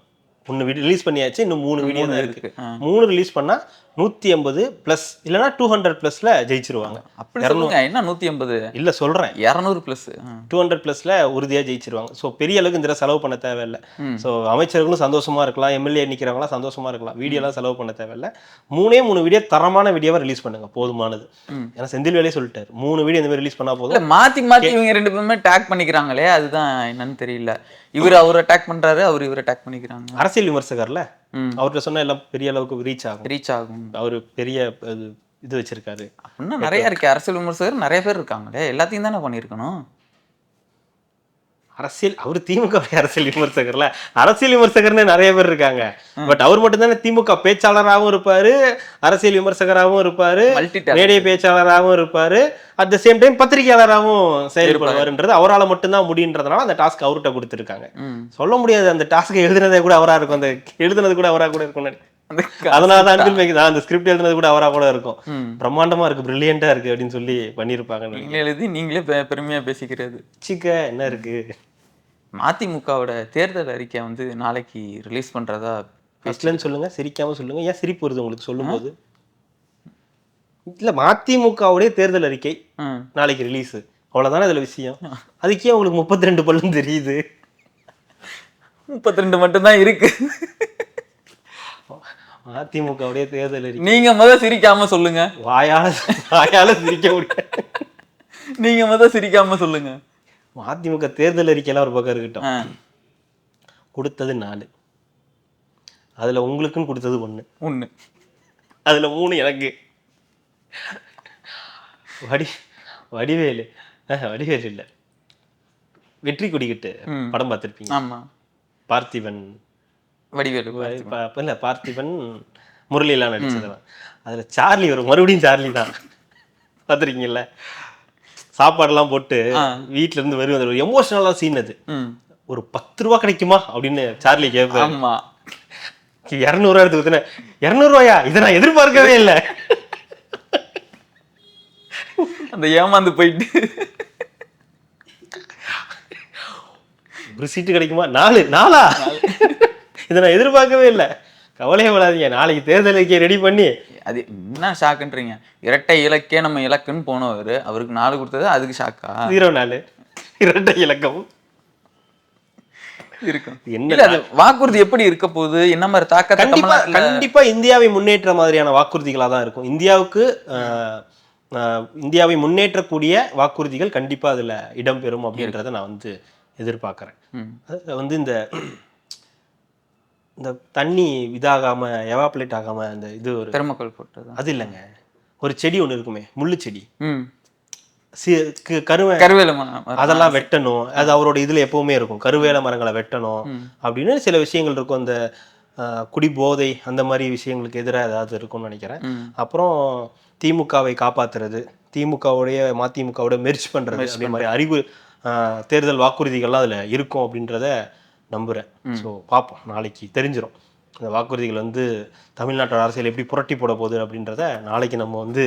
1 வீடியோ ரிலீஸ் பண்ணியாச்சு, இன்னும் 3 வீடியோ தான் இருக்கு. 3 ரிலீஸ் பண்ணா 180+ இல்லைன்னா 200+ல ஜெயிச்சிருவாங்க. அப்படி சொல்லுங்க. என்ன 180 இல்ல சொல்றேன், 200+, 200+ல உறுதியா ஜெயிச்சிருவாங்க. ஸோ பெரிய அளவுக்கு இந்த செலவு பண்ண தேவையில்லை. ஸோ அமைச்சர்களும் சந்தோஷமா இருக்கலாம், எம்எல்ஏ நிக்கிறவங்களாம் சந்தோஷமா இருக்கலாம். வீடியோலாம் செலவு பண்ண தேவையில்லை. 3 வீடியோ தரமான வீடியோவை ரிலீஸ் பண்ணுங்க, போதுமானது. ஏன்னா செந்தில் வேலையே சொல்லிட்டாரு, 3 வீடியோ இந்த மாதிரி ரிலீஸ் பண்ணா போதும். மாத்தி இவங்க 2 பேருமே டேக் பண்ணிக்கிறாங்களே, அதுதான் என்னன்னு தெரியல. இவர் அட்டாக் பண்றாரு, இவர் அட்டாக் பண்ணிக்கிறாங்க. அரசியல் விமர்சகர்ல அவர்கிட்ட சொன்னா எல்லாம் பெரிய அளவுக்கு ரீச் ஆகும். அவரு பெரிய இது வச்சிருக்காரு. அப்படின்னா நிறைய இருக்கு, அரசியல் விமர்சகர் நிறைய பேர் இருக்காங்களே, எல்லாத்தையும் தானே பண்ணியிருக்கணும். அரசியல் அவர் திமுக அரசியல் விமர்சகர்ல, அரசியல் விமர்சகர்னு நிறைய பேர் இருக்காங்க. பட் அவர் மட்டும் தானே திமுக பேச்சாளராகவும் இருப்பாரு, அரசியல் விமர்சகராகவும் இருப்பாரு, மேடை பேச்சாளராகவும் இருப்பாரு, அட் த சேம் டைம் பத்திரிகையாளராகவும் செயல்படுவாருன்றது அவரால் மட்டும்தான் முடியுன்றதுனால அந்த டாஸ்க் அவர்கிட்ட கொடுத்துருக்காங்க. சொல்ல முடியாது, அந்த டாஸ்க்கை எழுதுனதே கூட அவரா இருக்கும், அந்த எழுதுனது கூட அவரா கூட இருக்கும். அதனாலதான் அந்த ஸ்கிரிப்ட் எழுதுனது கூட அவரா கூட இருக்கும். பிரம்மாண்டமா இருக்கு, பிரில்லியண்டா இருக்கு அப்படின்னு சொல்லி பண்ணிருப்பாங்க. நீங்களே எழுதி நீங்களே பெருமையா பேசிக்கிறது. என்ன இருக்கு. மதிமுகவோட தேர்தல் அறிக்கை வந்து நாளைக்கு ரிலீஸ் பண்றதா ஃபர்ஸ்ட்லன்னு சொல்லுங்க, சிரிக்காம சொல்லுங்க. ஏன் சிரிப்பு வருது உங்களுக்கு சொல்லும் போது? இல்ல, மதிமுகவுடைய தேர்தல் அறிக்கை நாளைக்கு ரிலீஸ், அவ்வளவுதானே இதுல விஷயம். அதுக்கே உங்களுக்கு 32 பல்லும் தெரியுது. 32 மட்டும்தான் இருக்கு. அதிமுகவுடைய தேர்தல் அறிக்கை நீங்க முதல் சிரிக்காம சொல்லுங்க. வாயால சிரிக்க முடியாது. நீங்க முதல் சிரிக்காம சொல்லுங்க. அதிமுக தேர்தல் அறிக்கையெல்லாம் ஒரு பக்கம் இருக்கட்டும். கொடுத்தது 4, அதுல உங்களுக்குன்னு கொடுத்தது 1, அதுல 3 எனக்கு. வடிவேலு இல்ல, வெற்றி கொடிக்கிட்டு படம் பார்த்திருப்பீங்க. ஆமா, பார்த்திபன் வடிவேலு இல்ல, பார்த்திபன் முரளியெல்லாம் நடிச்சதெல்லாம். அதுல சார்லி வரும், மறுபடியும் சார்லி தான். பார்த்துருக்கீங்கல்ல, சாப்பாடுலாம் போட்டு வீட்டுல இருந்து வருவது ஒரு எமோஷனலா சீன். அது ஒரு 10 ரூபா கிடைக்குமா அப்படின்னு சார்லி கேட்பாரு. 200 ரூபா எடுத்து ஊத்துன. 200 ரூபாயா? இதை நான் எதிர்பார்க்கவே இல்லை. அந்த ஏமாந்து போயிட்டு ஒரு சீட்டு கிடைக்குமா? 4 இதை நான் எதிர்பார்க்கவே இல்லை. கவலையே படாதீங்க, நாளைக்கு தேர்தல் அறிக்கையை ரெடி பண்ணி. அது என்ன ஷாக்குன்றீங்க? இரட்டை இலக்கே நம்ம இலக்குன்னு போனவர், அவருக்கு 4 கொடுத்தது அதுக்கு ஷாக்கா? 04 இரட்டை இலக்கம் இருக்கும். என்ன அது வாக்குறுதி எப்படி இருக்க போகுது, என்ன மாதிரி தாக்கத்தை? கண்டிப்பா இந்தியாவை முன்னேற்ற மாதிரியான வாக்குறுதிகளாக தான் இருக்கும். இந்தியாவை முன்னேற்றக்கூடிய வாக்குறுதிகள் கண்டிப்பா அதுல இடம்பெறும் அப்படின்றத நான் வந்து எதிர்பார்க்கிறேன். அதுல வந்து இந்த தண்ணி இதாகாம எவாப்லேட் ஆகாம அந்த இது ஒரு தெர்மோகோல் போட்டது அது இல்லைங்க, ஒரு செடி ஒன்று இருக்குமே, முள்ளு செடி, கருவேல மரம், அதெல்லாம் வெட்டணும். அது அவரோட இதுல எப்பவுமே இருக்கும், கருவேல மரங்களை வெட்டணும் அப்படின்னு சில விஷயங்கள் இருக்கும். அந்த குடி போதை அந்த மாதிரி விஷயங்களுக்கு எதிராக ஏதாவது இருக்கும்னு நினைக்கிறேன். அப்புறம் திமுகவை காப்பாத்துறது, மதிமுகவோட மெர்ஜ் பண்றது, அதே மாதிரி அறிவு தேர்தல் வாக்குறுதிகள்லாம் அதுல இருக்கும் அப்படின்றத நம்புறேன். ஸோ பார்ப்போம், நாளைக்கு தெரிஞ்சிடும் இந்த வாக்குறுதிகள் வந்து தமிழ்நாட்டோட அரசியல் எப்படி புரட்டி போட போகுது அப்படின்றத நாளைக்கு நம்ம வந்து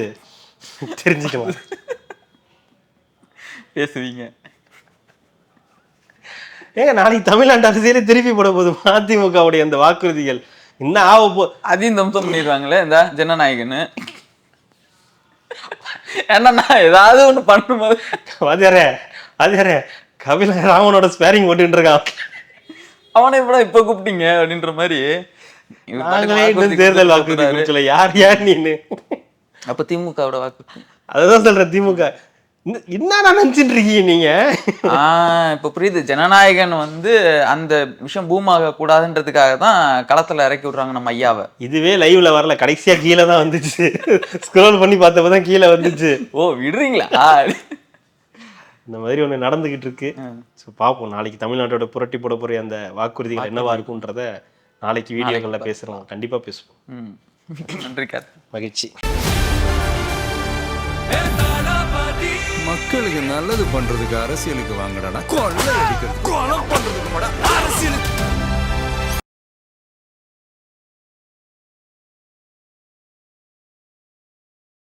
தெரிஞ்சுக்கலாம். பேசுவீங்க ஏங்க, நாளைக்கு தமிழ்நாட்டு அரசியலே திருப்பி போட போகுது மதிமுகவுடைய அந்த வாக்குறுதிகள். என்ன ஆக போ அதையும் தம்சம் பண்ணிடுவாங்களே இந்த ஜனநாயகன்னு. ஏன்னா ஏதாவது ஒண்ணு பண்ணும்போது வாத்தியாரே கபில ராமனோட ஸ்பேரிங் போட்டுட்டு இருக்கான். அவனை இப்ப கூப்பிட்டீங்க அப்படின்ற மாதிரி இவர் பாட்டுக்கு நாங்களே இன்னும் வாக்குறுதி தேர்தல் வாக்குறுதி கொடுத்துறாரு. கொடுக்கல. யார் நீனு? அப்ப திமுகவோட வாக்கு. அதுதான் சொல்றேன், திமுக என்னடா நினைச்சிட்டு இருக்கீங்க நீங்க? இப்ப புரியுது. ஜனநாயகன் வந்து அந்த விஷயம் பூமாக கூடாதுன்றதுக்காக தான் களத்துல இறக்கி விடுறாங்க நம்ம ஐயாவை. இதுவே லைவ்ல வரல, கடைசியா கீழே தான் வந்துச்சு. ஸ்க்ரோல் பண்ணி பார்த்தப்பதான் கீழே வந்துச்சு. ஓ விடுறீங்களா? இந்த மாதிரி ஒண்ணு நடந்துகிட்டு இருக்கு. ஸோ பார்ப்போம் நாளைக்கு தமிழ்நாட்டோட புரட்டி போட போற அந்த வாக்குறுதிகள் என்னவா இருக்குன்றத நாளைக்கு வீடியோக்கள்ல பேசுறோம். கண்டிப்பா பேசுவோம். நன்றி கார்த்தி. மகிழ்ச்சி. மக்களுக்கு நல்லது பண்றதுக்கு அரசியலுக்கு வாங்கடா, கொள்ளை அடிக்கிறது கொலை பண்றதுக்கு அரசியல்